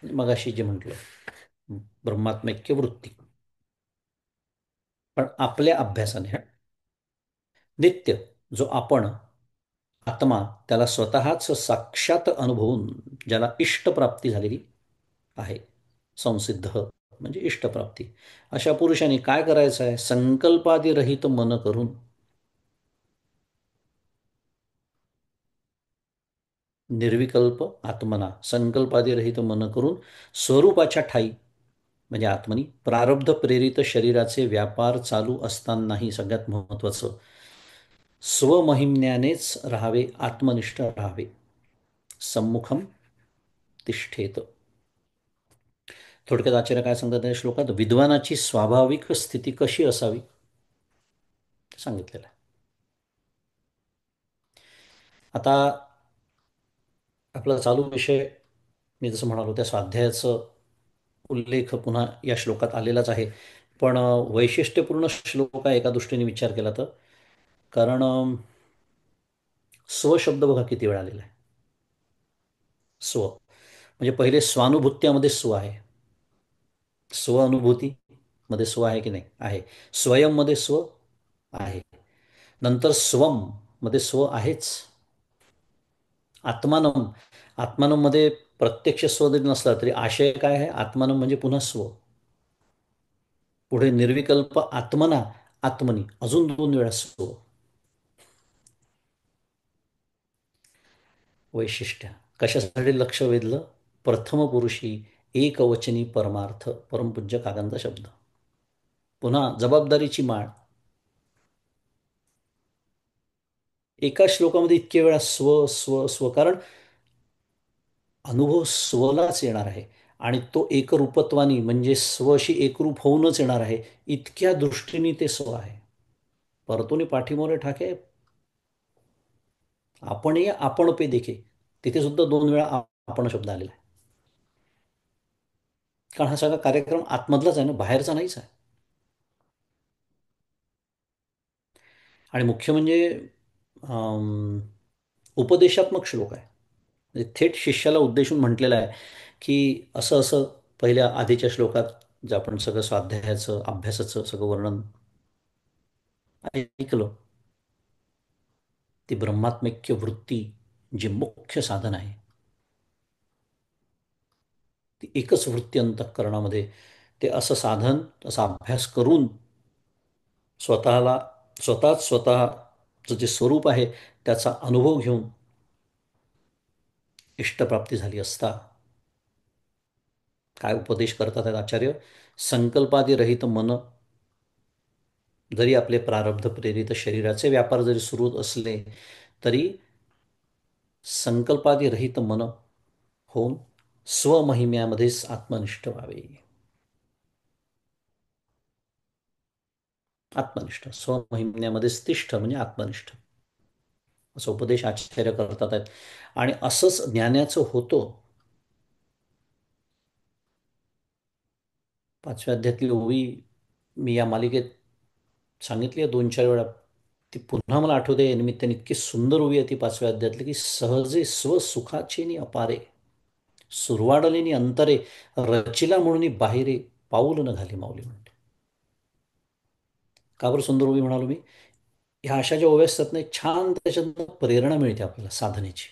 मगाशी जे म्हटलं ब्रह्मात्मैक्य वृत्ती, पण आपल्या अभ्यासाने नित्य जो आपण आत्मा त्याला स्वतःच साक्षात अनुभवून ज्याला इष्टप्राप्ती झालेली आहे, संसिद्ध म्हणजे इष्टप्राप्ती, अशा पुरुषाने काय करायचं आहे, संकल्पादिरहित मन करून निर्विकल्प आत्मना, संकल्पादिरहित मन करून स्वरूपाच्या ठाई म्हणजे आत्मनी प्रारब्ध प्रेरित शरीराचे व्यापार चालू असतानाही सगळ्यात महत्वाचं स्वमहिम्यानेच राहावे, आत्मनिष्ठ राहावे. सम्मुखम तिष्ठेत. थोडक्यात आचार्य काय सांगतात या श्लोकात, विद्वानाची स्वाभाविक स्थिती कशी असावी ते सांगितलेलं आहे. आता आपला चालू विषय मी जसं म्हणालो त्या स्वाध्यायाचं उल्लेख पुन्हा या श्लोकात आलेलाच आहे. पण वैशिष्ट्यपूर्ण श्लोक आहे एका दृष्टीने विचार केला तर. कारण स्व शब्द बघा किती वेळा आलेला आहे. स्व म्हणजे पहिले स्वानुभूत्यामध्ये स्व आहे, स्व अनुभूतीमध्ये स्व आहे की नाही, आहे. स्वयंमध्ये स्व आहे. नंतर स्वम मध्ये स्व आहेच. आत्मानम, आत्मानम मध्ये प्रत्यक्ष स्व जरी नसला तरी आशय काय आहे, आत्मानम म्हणजे पुन्हा स्व. पुढे निर्विकल्प आत्मना आत्मनी, अजून 2 वेळा स्व. वैशिष्ट्य कशासाठी लक्ष वेधलं, प्रथम पुरुषी एकवचनी परमार्थ, परमपूज्य काकांचा शब्द. पुन्हा जबाबदारीची माळ. एका श्लोकामध्ये इतके वेळा स्व स्व स्व, कारण अनुभव स्वलाच येणार आहे आणि तो एकरूपत्वानी म्हणजे स्वशी एकरूप होऊनच येणार आहे. इतक्या दृष्टीने ते स्व आहे. परतोनी पाठीमोरे ठाके आपण ये आपण पे देखे, तिथे सुद्धा 2 वेळा आपण शब्द आलेला आहे. कारण हा सगळा कार्यक्रम आतमधलाच आहे ना, बाहेरचा नाहीच आहे. आणि मुख्य म्हणजे उपदेशात्मक श्लोक आहे. म्हणजे थेट शिष्याला उद्देशून म्हटलेलं आहे की असं असं. पहिल्या आधीच्या श्लोकात जे आपण सगळं स्वाध्यायाचं अभ्यासाचं सगळं वर्णन ऐकलं, ती ब्रह्मात्मैक्य वृत्ती जी मुख्य साधन आहे, ती एकच वृत्ती अंतःकरणामध्ये, ते असं साधन, असा अभ्यास करून स्वतःला, स्वतःचं जे स्वरूप आहे त्याचा अनुभव घेऊन इष्टप्राप्ती झाली असता. काय उपदेश करतात आहेत आचार्य? संकल्पादी रहित मन, जरी आपले प्रारब्ध प्रेरित शरीराचे व्यापार जरी सुरू असले तरी संकल्पादी रहित मन होऊन स्वमहिम्यामध्येच आत्मनिष्ठ व्हावे. आत्मनिष्ठ, स्वमहिम्यामध्येच तिष्ठ म्हणजे आत्मनिष्ठ, असा उपदेश आचार्य करतात आहेत. आणि असंच ज्ञानाचं होतं. पाचव्या अध्यायातली ओवी मी या मालिकेत सांगितली आहे 2-4 वेळा. ती पुन्हा मला आठवते या निमित्ताने. इतकी सुंदर ओवी आहे ती पाचव्या अध्यायातली, की सहजे स्वसुखाचे नि अपारे, सुरवाडले नि अंतरे, रचिला म्हणून बाहेरे, पाऊल न घाली माऊली म्हणते. का बरं सुंदर ओवी म्हणालो मी? ह्या अशा ज्या ओव्या असतात ना, छान त्याच्यातनं प्रेरणा मिळते आपल्याला साधनेची,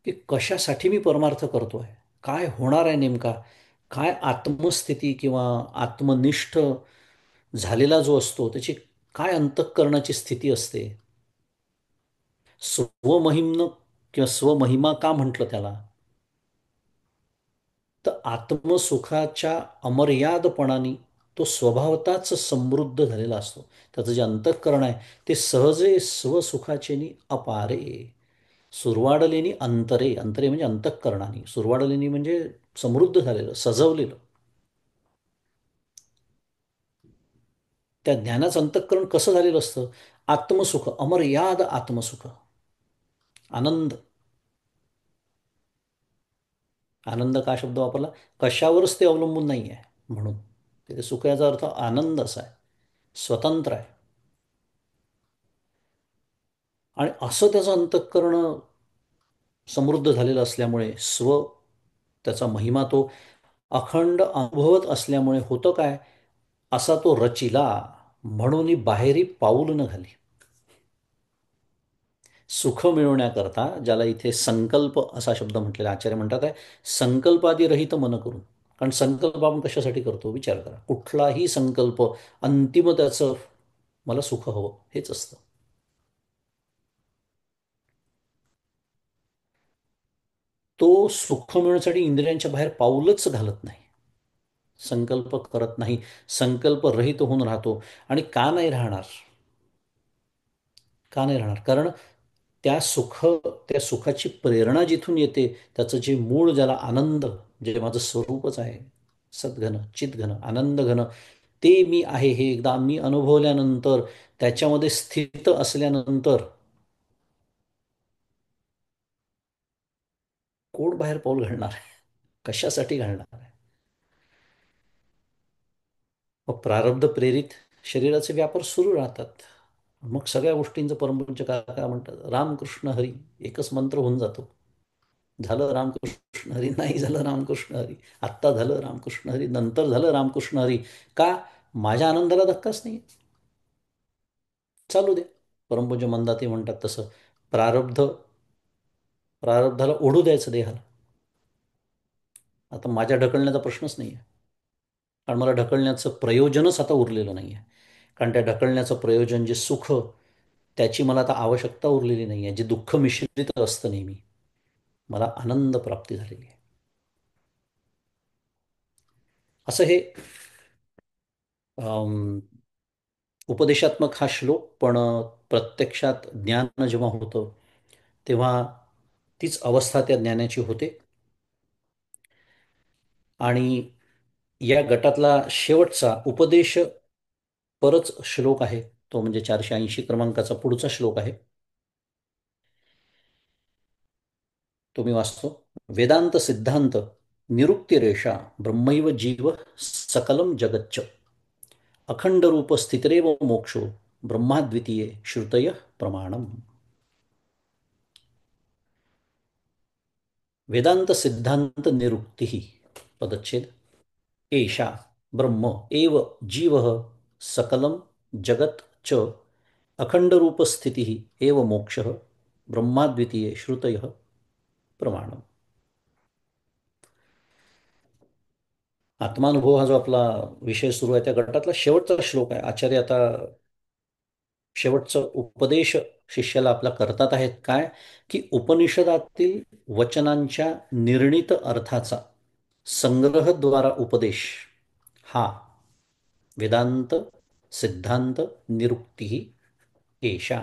की कशासाठी मी परमार्थ करतोय, काय होणार आहे नेमका, काय आत्मस्थिती किंवा आत्मनिष्ठ झालेला जो असतो त्याची काय अंतःकरणाची स्थिती असते. स्वमहिम्न किंवा स्वमहिमा का म्हटलं त्याला? तर आत्मसुखाच्या अमर्यादपणाने तो स्वभावताच समृद्ध झालेला असतो. त्याचं जे अंतःकरण आहे ते सहजे स्वसुखाचेनी अपारे, सुरवाडलेनी अंतरे, अंतरे म्हणजे अंतःकरणाने, सुरवाडलेनी म्हणजे समृद्ध झालेलं, सजवलेलं. त्या ज्ञानाचं अंतःकरण कसं झालेलं असतं? आत्मसुख, अमर्याद आत्मसुख, आनंद. आनंद का शब्द वापरला? कशावरच ते अवलंबून नाही आहे म्हणून. तिथे सुख याचा अर्थ आनंद असा आहे, स्वतंत्र आहे. आणि असं त्याचं अंतःकरण समृद्ध झालेलं असल्यामुळे त्याचा महिमा तो अखंड अनुभवत असल्यामुळे होतं काय? असा तो रचिला म्हणून बाहेरी पाऊल न घाली. सुख मिळवण्याकरता, ज्याला इथे संकल्प असा शब्द म्हटलेला आचार्य म्हणतात आहे, संकल्पादी रहित मन करून. कारण संकल्प आपण कशासाठी करतो विचार करा. कुठलाही संकल्प अंतिम त्याचं मला सुख हवं हेच असतं. तो सुख मिळवण्यासाठी इंद्रियांच्या बाहेर पाऊलच घालत नाही, संकल्प करत नाही, संकल्प रहित होऊन राहतो. आणि का नाही राहणार? का नाही राहणार? कारण त्या सुखाची प्रेरणा जिथून येते, त्याचं जे मूळ, ज्याला आनंद, जे माझं स्वरूपच आहे, सद्घन चितघन आनंद घन, ते मी आहे हे एकदा मी अनुभवल्यानंतर, त्याच्यामध्ये स्थित असल्यानंतर कोण बाहेर पाऊल घालणार आहे? कशासाठी घालणार आहे? मग प्रारब्ध प्रेरित शरीराचे व्यापार सुरू राहतात. मग सगळ्या गोष्टींचं परमपूज्य काका म्हणतात रामकृष्ण हरी, एकच मंत्र होऊन जातो. झालं रामकृष्ण हरी, नाही झालं रामकृष्ण हरी, आत्ता झालं रामकृष्ण हरी, नंतर झालं रामकृष्ण हरी. का? माझ्या आनंदाला धक्काच नाही, चालू दे. परमपूज्य मंदाते म्हणतात तसं, प्रारब्ध प्रारब्धाला ओढू द्यायचं देहाला. आता माझ्या ढकलण्याचा प्रश्नच नाही आहे, कारण मला ढकलण्याचं प्रयोजनच आता उरलेलं नाही आहे. कारण त्या ढकलण्याचं प्रयोजन जे सुख, त्याची मला आता आवश्यकता उरलेली नाही आहे. जे दुःख मिश्रित असतं नेहमी, मला आनंद प्राप्ती झालेली आहे. असं हे उपदेशात्मक हा श्लोक. पण प्रत्यक्षात ज्ञान जेव्हा होतं तेव्हा तीच अवस्था त्या ज्ञानाची होते. आणि या गटातला शेवटचा उपदेश परच श्लोक आहे, तो म्हणजे 480 क्रमांकाचा पुढचा श्लोक आहे. तो मी वाचतो. वेदांत सिद्धांत निरुक्तिरेषा ब्रह्मैव जीव सकलम जगच्च, अखंड रूप स्थितिरेव मोक्षो ब्रह्माद्वितीये श्रुतय प्रमाणम. वेदांत सिद्धांत निरुक्ति पदच्छेद. एषा ब्रह्म एव जीव सकलम जगत च अखंडरूपस्थितिः एव मोक्षः ब्रह्माद्वितीये श्रुतयः प्रमाणम्. आत्मानुभव हा जो आपला विषय सुरू आहे त्या गटातला शेवटचा श्लोक आहे. आचार्य आता शेवटचा उपदेश शिष्याला आपला करतात आहेत काय, की उपनिषदातील वचनांच्या निर्णित अर्थाचा संग्रहद्वारा उपदेश हा वेदांत सिद्धांत निरुक्ती एषा.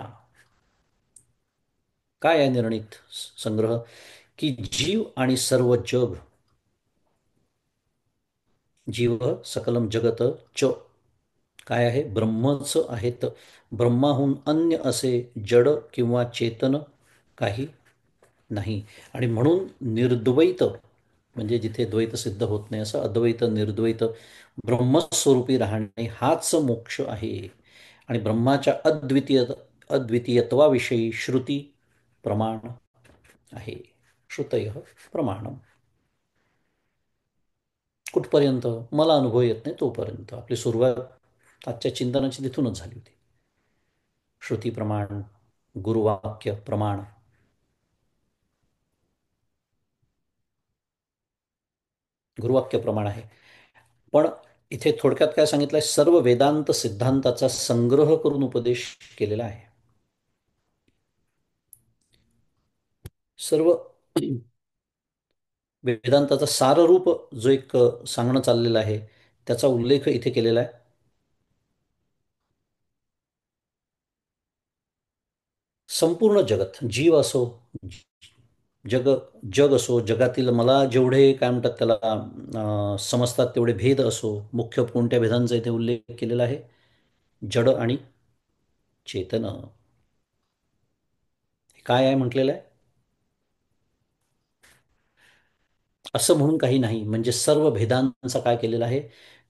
काय आहे निर्णित संग्रह? की जीव आणि सर्व जग, जीव सकलम जगत च, काय आहे? ब्रह्मच आहेत. ब्रह्माहून अन्य असे जड किंवा चेतन काही नाही. आणि म्हणून निर्द्वैत, म्हणजे जिथे द्वैत सिद्ध होत नाही असं अद्वैत निर्द्वैत ब्रह्मस्वरूपी राहणे हाच मोक्ष आहे. आणि ब्रह्माच्या अद्वितीयत्वाविषयी श्रुती प्रमाण आहे. श्रुतय प्रमाणम. कुठपर्यंत? मला अनुभव येत नाही तोपर्यंत. आपली सुरुवात आजच्या चिंतनाची तिथूनच झाली होती. श्रुती प्रमाण, गुरुवाक्य प्रमाण. गुरुवाक्य प्रमाण आहे. पण इथे थोडक्यात काय सांगितलंय? सर्व वेदांत सिद्धांताचा संग्रह करून उपदेश केलेला आहे. सर्व वेदांताचा साररूप जो एक सांगणं चाललेलं आहे त्याचा उल्लेख इथे केलेला आहे. संपूर्ण जगत, जीव असो, जग जग असो, जगातील मला जेवढे काय म्हणतात त्याला समजतात तेवढे भेद असो, मुख्य कोणत्या भेदांचा इथे उल्लेख केलेला आहे? जड आणि चेतन. काय आहे म्हटलेलं आहे? असं म्हणून काही नाही, म्हणजे सर्व भेदांचा काय केलेला आहे?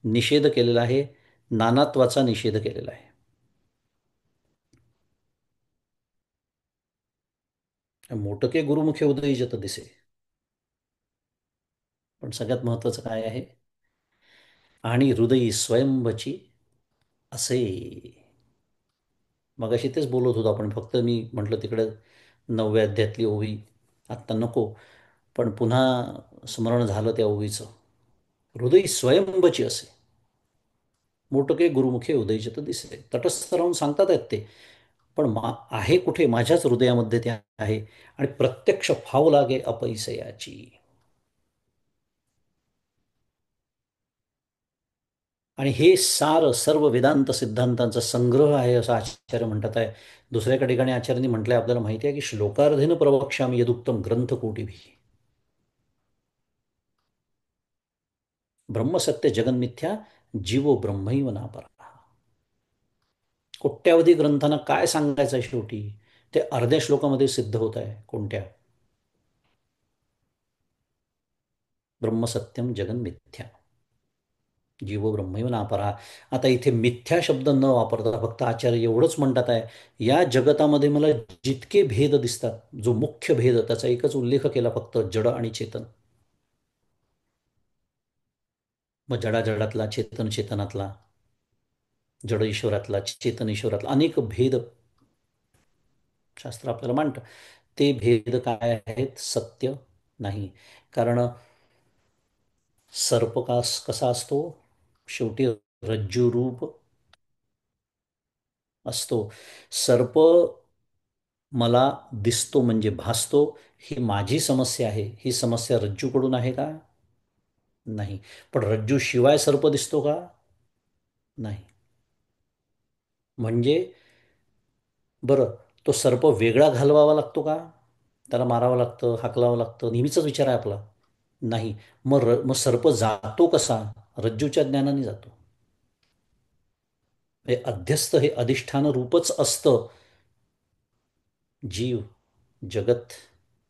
निषेध केलेला आहे, नानात्वाचा निषेध केलेला आहे. मोटके गुरुमुखे उदयीजत दिसे. पण सगळ्यात महत्वाचं काय आहे? आणि हृदयी स्वयंभची असे. मगाशी तेच बोलत होतो आपण, फक्त मी म्हटलं तिकडे 9व्या अध्यायातली ओवी आत्ता नको, पण पुन्हा स्मरण झालं त्या ओवीचं. हृदय स्वयंभची असे, मोटके गुरुमुखे उदयचित दिसते. तटस्थ राहून सांगतात आहेत ते, पण आहे कुठे? माझ्याच हृदयामध्ये ते आहे. आणि प्रत्यक्ष फाव लागे अपैसयाची. आणि हे सार सर्व वेदांत सिद्धांतांचा संग्रह आहे असं आचार्य म्हणतात आहे. दुसऱ्या एका ठिकाणी आचार्यांनी म्हटलंय, आपल्याला माहिती आहे की श्लोकार्धेन प्रवक्ष्यामी यदुक्तम ग्रंथकोटिभी. ब्रह्मसत्य जगन्मिथ्या जीवो ब्रह्मैव नापरा. कोट्यावधी ग्रंथांना काय सांगायचं आहे शेवटी? ते अर्ध्या श्लोकामध्ये सिद्ध होत आहे. कोणत्या? ब्रह्मसत्यम जगन्मिथ्या जीवो ब्रह्मैव नापरा. आता इथे मिथ्या शब्द न वापरता फक्त आचार्य एवढंच म्हणतात आहे, या जगतामध्ये मला जितके भेद दिसतात, जो मुख्य भेद त्याचा एकच उल्लेख केला फक्त, जड आणि चेतन. मग जडाजडातला, चेतन चेतनातला, जड ईश्वरातला, चेतन ईश्वरातला अनेक भेद शास्त्र आपल्याला मांडतं. ते भेद काय आहेत? सत्य नाही. कारण सर्प कसा असतो? शेवटी रज्जुरूप असतो. सर्प मला दिसतो म्हणजे भासतो, ही माझी समस्या आहे. ही समस्या रज्जूकडून आहे का? नाही. पण रज्जू शिवाय सर्प दिसतो का? नाही. म्हणजे बरं, तो सर्प वेगळा घालवावा लागतो का? त्याला मारावं लागतं, हाकलावं लागतं, नेहमीचाच विचार आहे आपला. नाही. मग सर्प जातो कसा? रज्जूच्या ज्ञानाने जातो. हे अध्यस्त, हे अधिष्ठान रूपच असतं. जीव, जगत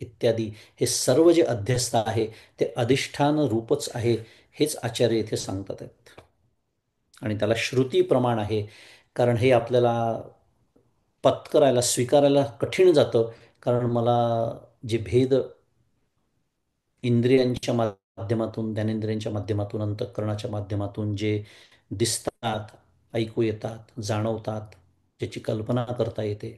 इत्यादी हे सर्व जे अध्यस्त आहे ते अधिष्ठान रूपच आहे, हेच आचार्य इथे सांगतात आहेत. आणि त्याला श्रुती प्रमाण आहे. कारण हे आपल्याला पत्करायला, स्वीकारायला कठीण जातं. कारण मला जे भेद इंद्रियांच्या माध्यमातून, ज्ञानेंद्रियांच्या माध्यमातून, अंतःकरणाच्या माध्यमातून जे दिसतात, ऐकू येतात, जाणवतात, ज्याची कल्पना करता येते,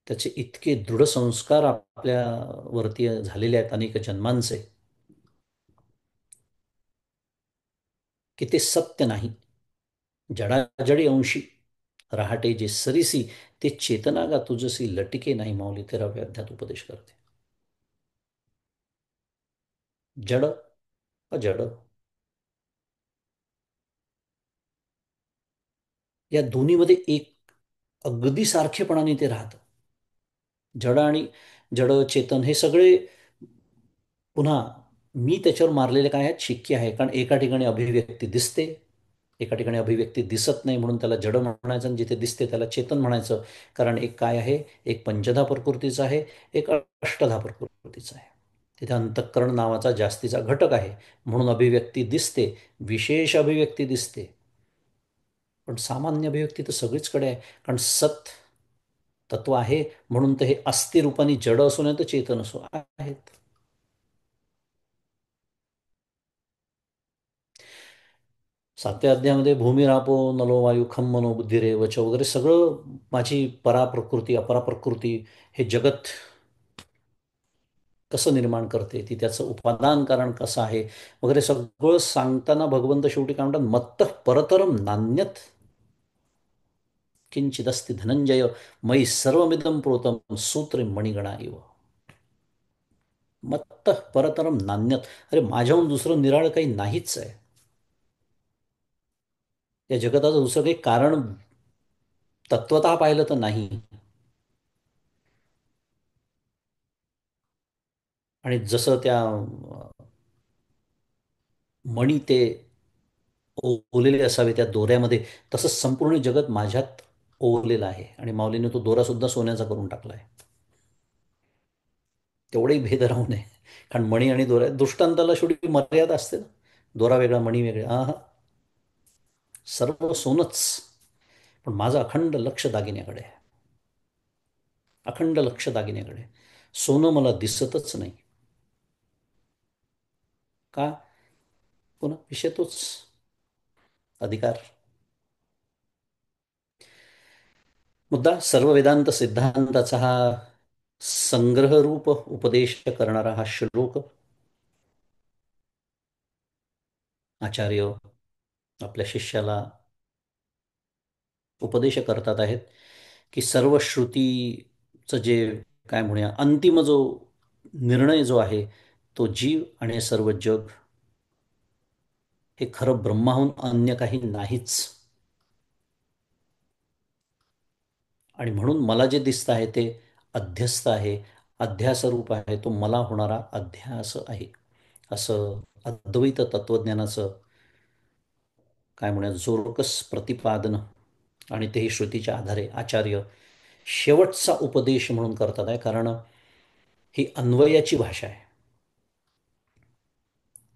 त्याचे इतके दृढ संस्कार आपल्यावरती झालेले आहेत अनेक जन्मांचे, की ते सत्य नाही. जडाजडी अंशी रहाटे जे सरीसी, ते चेतना गा तुझसी लटिके नाही, माऊली 13व्या अध्यात उपदेश करते. जड अजड या दोन्हीमध्ये एक अगदी सारखेपणाने ते राहतं. जड आणि जड चेतन हे सगळे पुन्हा मी त्याच्यावर मारलेले काय आहेत, शिक्के आहे. कारण एका ठिकाणी अभिव्यक्ती दिसते, एका ठिकाणी अभिव्यक्ती दिसत नाही, म्हणून त्याला जड म्हणायचं, आणि जिथे दिसते त्याला चेतन म्हणायचं. कारण एक काय आहे, एक पंचधा प्रकृतीचा आहे, एक अष्टधा प्रकृतीचा आहे. तिथे अंतःकरण नावाचा जास्तीचा घटक आहे, म्हणून अभिव्यक्ती दिसते, विशेष अभिव्यक्ती दिसते. पण सामान्य अभिव्यक्ती तर सगळीचकडे आहे. कारण सत तत्व आहे, म्हणून तर हे अस्थिरूपाने जड असो नाही तर चेतन असो आहेत. 7व्या अध्यायामध्ये भूमिरापो नलो वायू खम मनो बुद्धिरे वच वगैरे सगळं माझी पराप्रकृती अपराप्रकृती हे जगत कसं निर्माण करते, ती त्याचं उपादान कारण कसं आहे वगैरे सगळं सांगताना भगवंत शेवटी काय म्हणतात, मत्तः परतरम नान्यत किंचिदस्ति धनंजय मयि सर्वमिदं प्रोतम सूत्रे मणिगणा इव. मत्तः परतरम नान्यत, अरे माझ्याहून दुसरं निराळं काही नाहीच आहे. या जगताचं दुसरं काही कारण तत्वतः पाहिलं तर नाही. आणि जसं त्या मणी ते ओवलेले असावे त्या दोऱ्यामध्ये, तसंच संपूर्ण जगत माझ्यात ओवलेलं आहे. आणि माऊलीने तो दोरा सुद्धा सोन्याचा करून टाकला आहे. तेवढेही भेद राहू नये. कारण मणी आणि दोऱ्या दृष्टांताला शेवटी मर्यादा असते ना. दोरा वेगळा, मणी वेगळे, हा हा, सर्व सोनच. पण माझं अखंड लक्ष दागिन्याकडे आहे. अखंड लक्ष दागिन्याकडे. सोनं मला दिसतच नाही. का? पुन्हा विषय तोच, अधिकार. मुद्दा सर्व वेदांत सिद्धांताचा हा संग्रहरूप उपदेश करणारा हा श्लोक आचार्य आपल्या शिष्याला उपदेश करतात आहेत, की सर्व श्रुतीचं जे काय म्हणूया अंतिम जो निर्णय जो आहे, तो जीव आणि सर्व जग हे खरं ब्रह्माहून अन्य काही नाहीच. आणि म्हणून मला जे दिसतं आहे ते अध्यस्त आहे, अध्यासरूप आहे, तो मला होणारा अध्यास आहे. असं अद्वैत तत्वज्ञानाचं काय म्हणूया जोरकस प्रतिपादन. आणि तेही श्रुतीच्या आधारे आचार्य शेवटचा उपदेश म्हणून करतात आहे. कारण ही अन्वयाची भाषा आहे.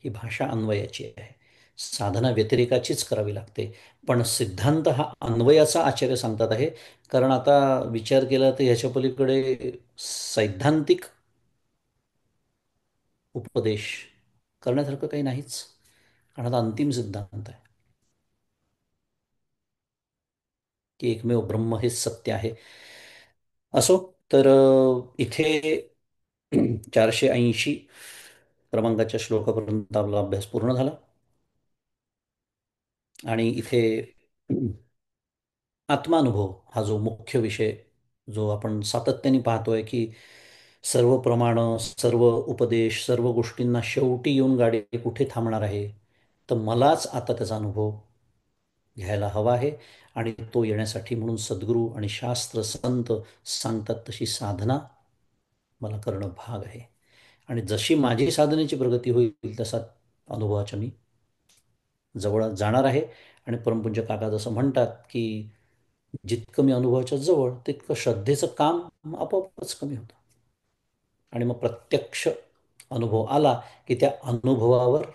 ही भाषा अन्वयाची आहे. साधना व्यतिरेकाचीच करावी लागते. पण सिद्धांत हा अन्वयाचा आचार्य सांगतात आहे. कारण आता विचार केला तर ह्याच्या पलीकडे सैद्धांतिक उपदेश करण्यासारखं काही नाहीच. कारण आता अंतिम सिद्धांत आहे की एकमेव ब्रह्म हेच सत्य आहे. असो, तर इथे 480 क्रमांकाच्या श्लोकापर्यंत आपला अभ्यास पूर्ण झाला. आणि इथे आत्मानुभव हा जो मुख्य विषय, जो आपण सातत्याने पाहतोय, की सर्व प्रमाण, सर्व उपदेश, सर्व गोष्टींना शेवटी येऊन गाडी कुठे थांबणार आहे, तर मलाच आता त्याचा अनुभव घ्यायला हवा आहे. आणि तो येण्यासाठी म्हणून सद्गुरू आणि शास्त्र संत सांगतात तशी साधना मला करणं भाग आहे. आणि जशी माझी साधनेची प्रगती होईल तसा अनुभवाच्या मी जवळ जाणार आहे. आणि परमपूज्य काका जसं म्हणतात, की जितकं मी अनुभवाच्या जवळ, तितकं श्रद्धेचं काम आपोआपच कमी होतं. आणि मग प्रत्यक्ष अनुभव आला की त्या अनुभवावर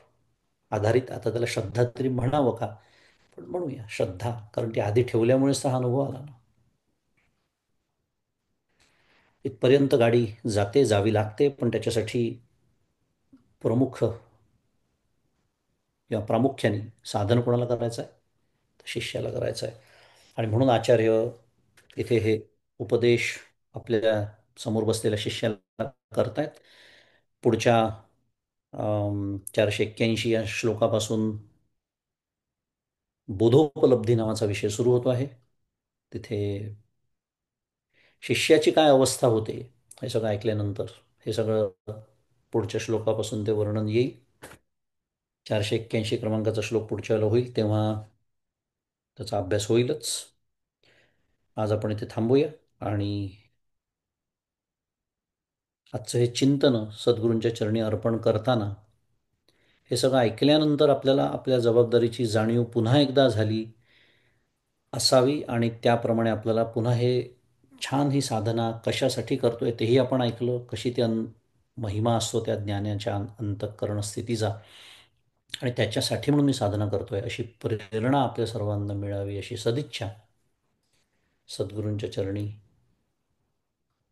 आधारित, आता त्याला श्रद्धा तरी म्हणावं का, पण म्हणूया श्रद्धा, कारण ती आधी ठेवल्यामुळेच हा अनुभव आला ना. इथपर्यंत गाडी जाते, जावी लागते, पण त्याच्यासाठी प्रमुख किंवा प्रामुख्याने साधन कोणाला करायचं आहे, तर शिष्याला करायचं आहे. आणि म्हणून आचार्य इथे हे उपदेश आपल्या समोर बसलेल्या शिष्याला करतायत. पुढच्या 481 या श्लोकापासून बोधोपलब्धी नावाचा विषय सुरू होतो आहे. तिथे शिष्याची काय अवस्था होते हे सगळं ऐकल्यानंतर हे सगळं पुढच्या श्लोकापासून ते वर्णन येईल. 481 क्रमांकाचा श्लोक पुढच्या वेळेला होईल तेव्हा त्याचा अभ्यास होईलच. आज आपण इथे थांबूया आणि आजचं हे चिंतन सद्गुरूंच्या चरणी अर्पण करताना हे सगळं ऐकल्यानंतर आपल्याला आपल्या जबाबदारीची जाणीव पुन्हा एकदा झाली असावी आणि त्याप्रमाणे आपल्याला पुन्हा हे छान ही साधना कशासाठी करतोय तेही आपण ऐकलं, कशी ती महिमा असतो त्या ज्ञानाच्या अंतःकरण स्थितीचा आणि त्याच्यासाठी म्हणून मी साधना करतोय अशी प्रेरणा आपल्या सर्वांना मिळावी अशी सदिच्छा सद्गुरूंच्या चरणी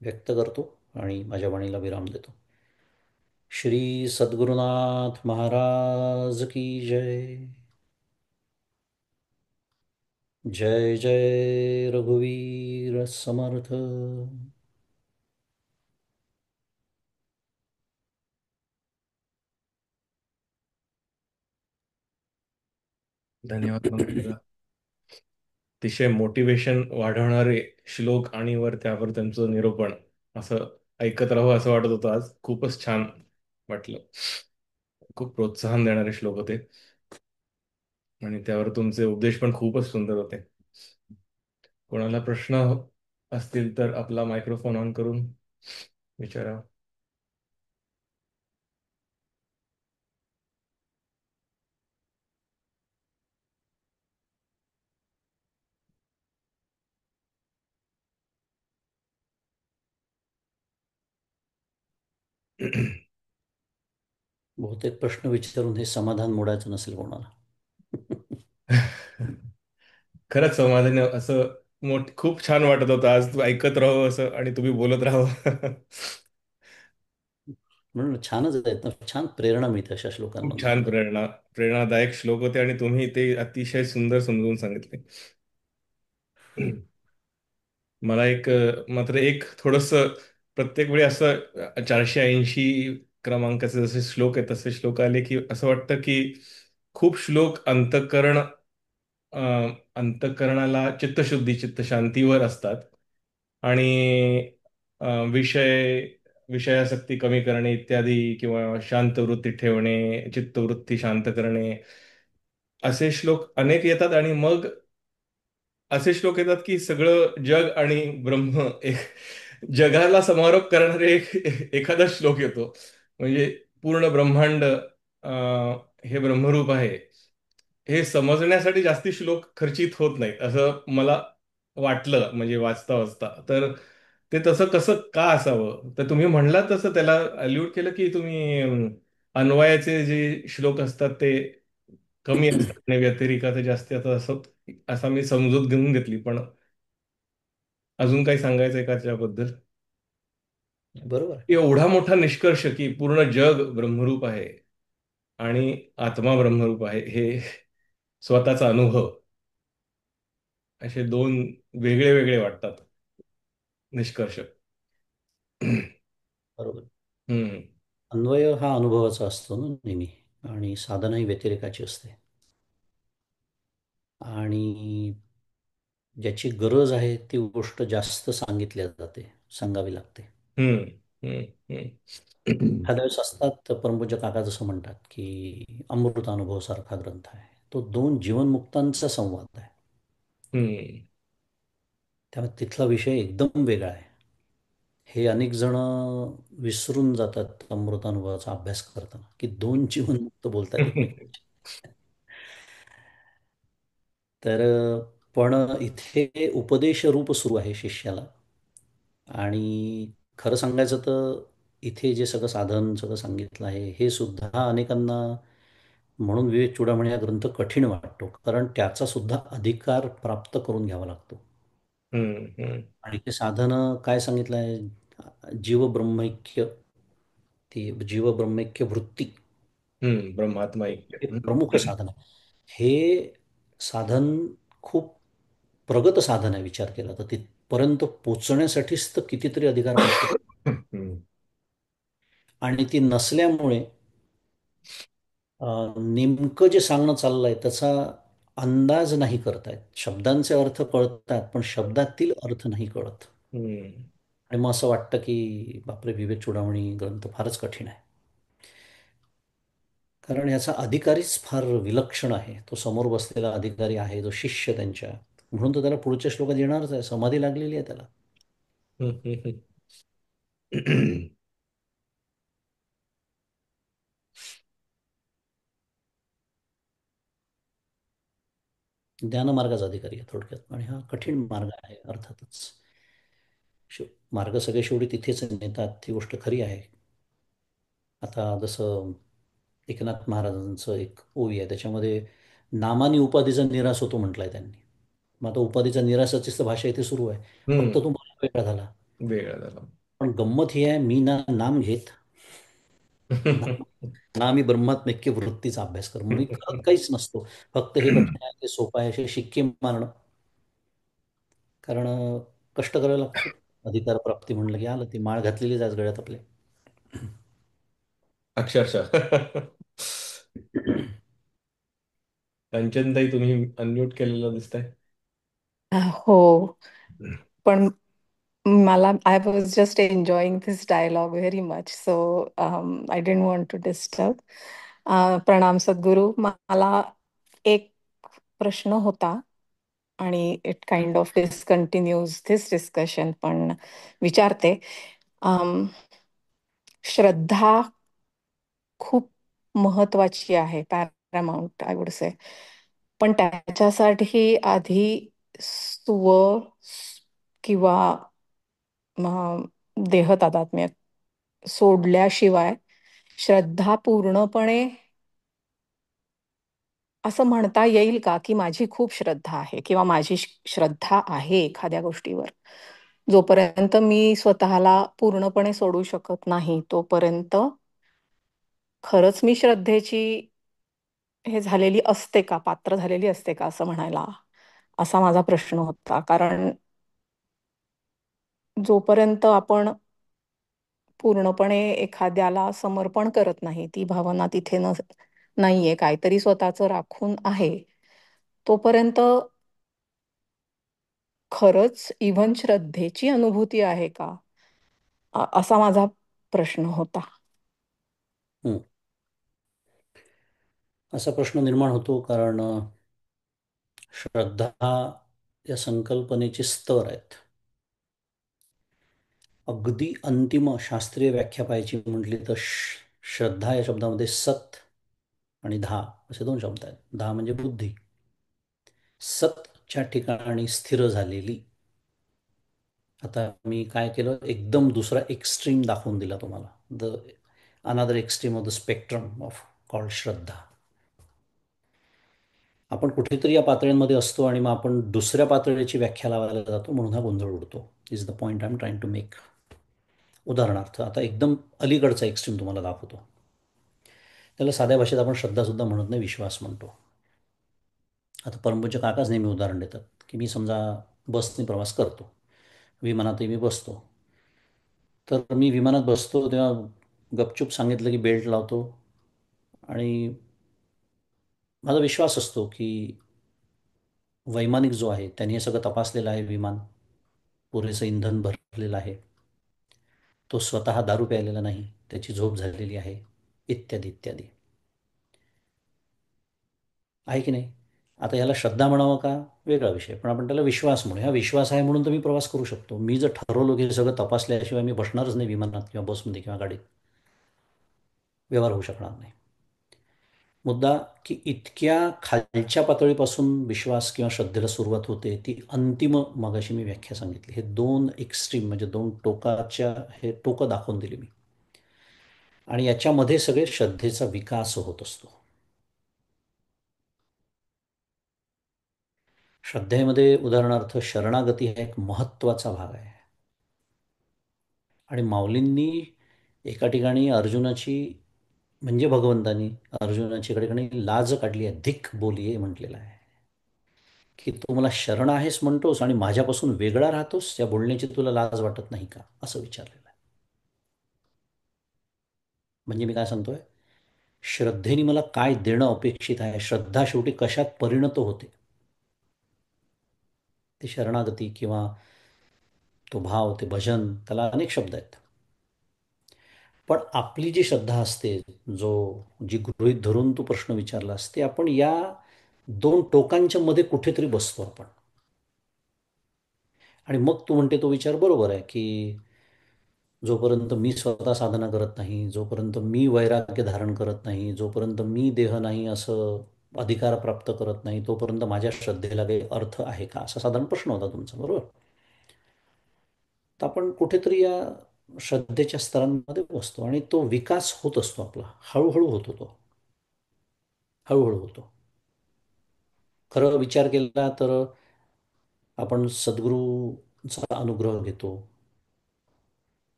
व्यक्त करतो आणि माझ्या वाणीला विराम देतो. श्री सद्गुरुनाथ महाराज की जय. जय जय रघुवीर समर्थ. धन्यवाद पंकजला. अतिशय मोटिवेशन वाढवणारे श्लोक आणि त्यावर त्यांचं निरूपण असं ऐकत राहावं असं वाटत होतं. आज खूपच छान वाटलं. खूप प्रोत्साहन देणारे श्लोक होते आणि त्यावर तुमचे उपदेश पण खूपच सुंदर होते. कोणाला प्रश्न असतील तर आपला मायक्रोफोन ऑन करून विचारा. बहुतेक प्रश्न विचारून हे समाधान मोडायचं नसेल कोणाला. खरंच समाधान असं खूप छान वाटत होतं आज. तू ऐकत राहो असं आणि तुम्ही बोलत राहो. म्हणून छानच आहेत ना, छान प्रेरणा मिळते अशा खूप छान श्लोकांमधून. प्रेरणादायक श्लोक होते आणि तुम्ही ते अतिशय सुंदर समजून सांगितले. मला मात्र एक थोडस प्रत्येक वेळी असं 480 क्रमांकाचे जसे श्लोक आहेत तसे श्लोक आले की असं वाटतं की खूप श्लोक अंतःकरणाला चित्तशुद्धी चित्तशांतीवर असतात आणि विषयासक्ती कमी करणे इत्यादी किंवा शांत वृत्ती ठेवणे चित्तवृत्ती शांत करणे असे श्लोक अनेक येतात आणि मग असे श्लोक येतात की सगळं जग आणि ब्रह्म जगाला समारोप करणारे एखादा श्लोक येतो. म्हणजे पूर्ण ब्रह्मांड हे ब्रह्मरूप आहे हे समजण्यासाठी जास्ती श्लोक खर्चित होत नाहीत असं मला वाटलं. म्हणजे वाचता वाचता तर ते तसं कसं का असावं तर तुम्ही म्हणलात तसं त्याला अल्यूट केलं की तुम्ही अन्वयाचे जे श्लोक असतात ते कमी असतात आणि व्यतिरिकाचे जास्ती असतात असं असा मी समजूत घेऊन घेतली. पण अजून काही सांगायचं आहे का त्याबद्दल? बरोबर आहे. एवढा मोठा निष्कर्ष की पूर्ण जग ब्रह्मरूप आहे आणि आत्मा ब्रह्मरूप आहे हे स्वतःचा अनुभव असे दोन वेगळे वेगळे वाटतात निष्कर्ष. बरोबर. हम्म. अन्वय हा अनुभवाचा असतो ना नेहमी आणि साधना ही व्यतिरेकाची असते आणि ज्याची गरज आहे ती गोष्ट जास्त सांगितल्या जाते, सांगावी लागते. हम्म. हम्म. हम्म. एखाद्या वेळेस असतात परमपूज्य काका जसं म्हणतात की अमृत अनुभव सारखा ग्रंथ आहे. तो दोन जीवनमुक्तांचा संवाद आहे. हम्म. त्यामुळे तिथला विषय एकदम वेगळा आहे. हे अनेक जण विसरून जातात अमृतानुभवाचा अभ्यास करताना की दोन जीवनमुक्त बोलतात एकमेकांचे. तर पण इथे उपदेश रूप सुरू आहे शिष्याला आणि खरं सांगायचं तर इथे जे सगळं साधन सगळं सांगितलं आहे हे सुद्धा अनेकांना म्हणून विवेक चूडामणी हा ग्रंथ कठीण वाटतो कारण त्याचा सुद्धा अधिकार प्राप्त करून घ्यावा लागतो. हम्म. हम्म. आणि ते साधन काय सांगितलं आहे जीवब्रह्मैक्य, ती जीवब्रह्मैक्य वृत्ती ब्रह्मात्मा ऐक्य. हे प्रमुख साधन आहे. हे साधन खूप प्रगत साधन आहे विचार केला तर. तिथपर्यंत पोचण्यासाठीच तर कितीतरी अधिकार प्राप्त. हम्म. आणि ती नसल्यामुळे नेमकं जे सांगणं चाललंय त्याचा अंदाज नाही करतायत. शब्दांचे अर्थ कळतात पण शब्दातील अर्थ नाही कळत. हम्म. आणि मग असं वाटतं की बापरे, विवेक चूडामणी ग्रंथ फारच कठीण आहे. कारण याचा अधिकारीच फार विलक्षण आहे. तो समोर बसलेला अधिकारी आहे जो शिष्य त्यांच्या, म्हणून तो त्याला पुढच्या श्लोकात येणारच आहे. समाधी लागलेली आहे त्याला. हम्म. ज्ञानमार्गाचा अधिकारी आहे थोडक्यात. आणि हा कठीण मार्ग आहे अर्थातच. मार्ग सगळे शेवटी तिथेच नेतात, ती गोष्ट खरी आहे. आता जसं एकनाथ महाराजांचं एक ओवी आहे, त्याच्यामध्ये नामानी उपाधीचा निराश होतो म्हटलंय त्यांनी. मग आता उपाधीचा निराशाचीच तर भाषा इथे सुरू आहे. फक्त तो मला वेगळा झाला. वेगळा झाला. पण गंमत ही आहे, मी ना नाम घेत ना ना मी ब्रह्मात्मैक्य वृत्तीचा अभ्यास कर, मी करत काहीच नसतो. फक्त हे कठीण आहे, ते सोपं आहे, असे शिक्के मारणं. कारण कष्ट करायला लागतो. अधिकार प्राप्ती म्हणलं की आलं, ती माळ घातलेलीच आज गळ्यात आपले. अक्षरशः. कंचनताई, तुम्ही अनम्यूट केलेलं दिसतंय. हो, पण मला I was just enjoying this dialogue very much, so I didn't want to disturb. प्रणाम सद्गुरू. मला एक प्रश्न होता आणि it kind of discontinues this discussion, पण विचारते. अम, श्रद्धा खूप महत्वाची आहे, पॅरामाउंट आय वुड से. पण त्याच्यासाठी आधी स्व किंवा देह तादात्म्य सोडल्याशिवाय श्रद्धा पूर्णपणे असं म्हणता येईल का की माझी खूप श्रद्धा आहे किंवा माझी श्रद्धा आहे एखाद्या गोष्टीवर? जोपर्यंत मी स्वतःला पूर्णपणे सोडू शकत नाही तोपर्यंत खरंच मी श्रद्धेची हे झालेली असते का, पात्र झालेली असते का असं म्हणायला? असा माझा प्रश्न होता. कारण जोपर्यंत आपण पूर्णपणे एखाद्याला समर्पण करत नाही, ती भावना तिथे नाहीये, काहीतरी स्वतःचं राखून आहे, तोपर्यंत खरंच इव्हन श्रद्धेची अनुभूती आहे का, असा माझा प्रश्न होता. हं. असा प्रश्न निर्माण होतो कारण श्रद्धा या संकल्पनेचे स्तर आहेत. अगदी अंतिम शास्त्रीय व्याख्या पाहायची म्हटली तर श्रद्धा या शब्दामध्ये सत आणि धा असे दोन शब्द आहेत. धा म्हणजे बुद्धी. सतच्या ठिकाणी स्थिर झालेली. आता मी काय केलं, एकदम दुसरा एक्स्ट्रीम दाखवून दिला तुम्हाला. The other extreme of the spectrum of called shraddha. आपण कुठेतरी या पातळींमध्ये असतो आणि मग आपण दुसऱ्या पातळीची व्याख्या लावायला जातो, म्हणून हा गोंधळ उडतो. Is the point I am trying to make. उदाहरणार्थ आता एकदम अलीकडचा एक्स्ट्रीम तुम्हाला दाखवतो. त्याला साध्या भाषेत आपण श्रद्धासुद्धा म्हणत नाही, विश्वास म्हणतो. आता परमपूज्य काकाच नेहमी उदाहरण देतात की मी समजा बसने प्रवास करतो, विमानातही मी बसतो. तर मी विमानात बसतो तेव्हा गपचूप सांगितलं की बेल्ट लावतो आणि माझा विश्वास असतो की वैमानिक जो आहे त्यांनी हे सगळं तपासलेलं आहे, विमान पुरेसं इंधन भरलेलं आहे, तो स्वतः दारू प्यायलेला नाही, त्याची झोप झालेली आहे, इत्यादी इत्यादी. आहे की नाही? आता याला श्रद्धा म्हणावं का, वेगळा विषय, पण आपण त्याला विश्वास म्हणू. हा विश्वास आहे म्हणून तर मी प्रवास करू शकतो. मी जर ठरवलो की हे सगळं तपासल्याशिवाय मी बसणारच नाही विमानात किंवा बसमध्ये किंवा गाडीत, व्यवहार होऊ शकणार नाही. मुद्दा की इतक्या खालच्या पातळीपासून विश्वास किंवा श्रद्धेला सुरुवात होते, ती अंतिम मगाशी मी व्याख्या सांगितली. हे दोन एक्स्ट्रीम म्हणजे दोन टोकाच्या हे टोकं दाखवून दिली मी. आणि याच्यामध्ये सगळे श्रद्धेचा विकास होत असतो. श्रद्धेमध्ये उदाहरणार्थ शरणागती हा एक महत्त्वाचा भाग आहे. आणि माऊलींनी एका ठिकाणी अर्जुनाची म्हणजे भगवंतानी अर्जुनाची एका ठिकाणी लाज काढली आहे, धिक बोलिये म्हटलेलं आहे. की तू मला शरण आहेस म्हणतोस आणि माझ्यापासून वेगळा राहतोस, या बोलण्याची तुला लाज वाटत नाही का, असं विचारलेलं आहे. म्हणजे मी काय सांगतोय, श्रद्धेने मला काय देणं अपेक्षित आहे, श्रद्धा शेवटी कशात परिणत होते, ती शरणागती किंवा तो भाव, ते भजन, त्याला अनेक शब्द आहेत. पण आपली जी श्रद्धा असते, जो जी गृहीत धरून तू प्रश्न विचारलास, ते आपण या दोन टोकांच्या मध्ये कुठेतरी बसतो आपण. आणि मग तू म्हणते तो विचार बरोबर आहे, की जोपर्यंत मी स्वतः साधना करत नाही, जोपर्यंत मी वैराग्य धारण करत नाही, जोपर्यंत मी देह नाही असं अधिकार प्राप्त करत नाही, तोपर्यंत माझ्या श्रद्धेला काही अर्थ आहे का, असा साधारण प्रश्न होता तुमचा, बरोबर. तर आपण कुठेतरी या श्रद्धेच्या स्तरांमध्ये बसतो आणि तो विकास होत असतो आपला, हळूहळू होतो तो, हळूहळू होतो. खरं विचार केला तर आपण सद्गुरूंचा अनुग्रह घेतो,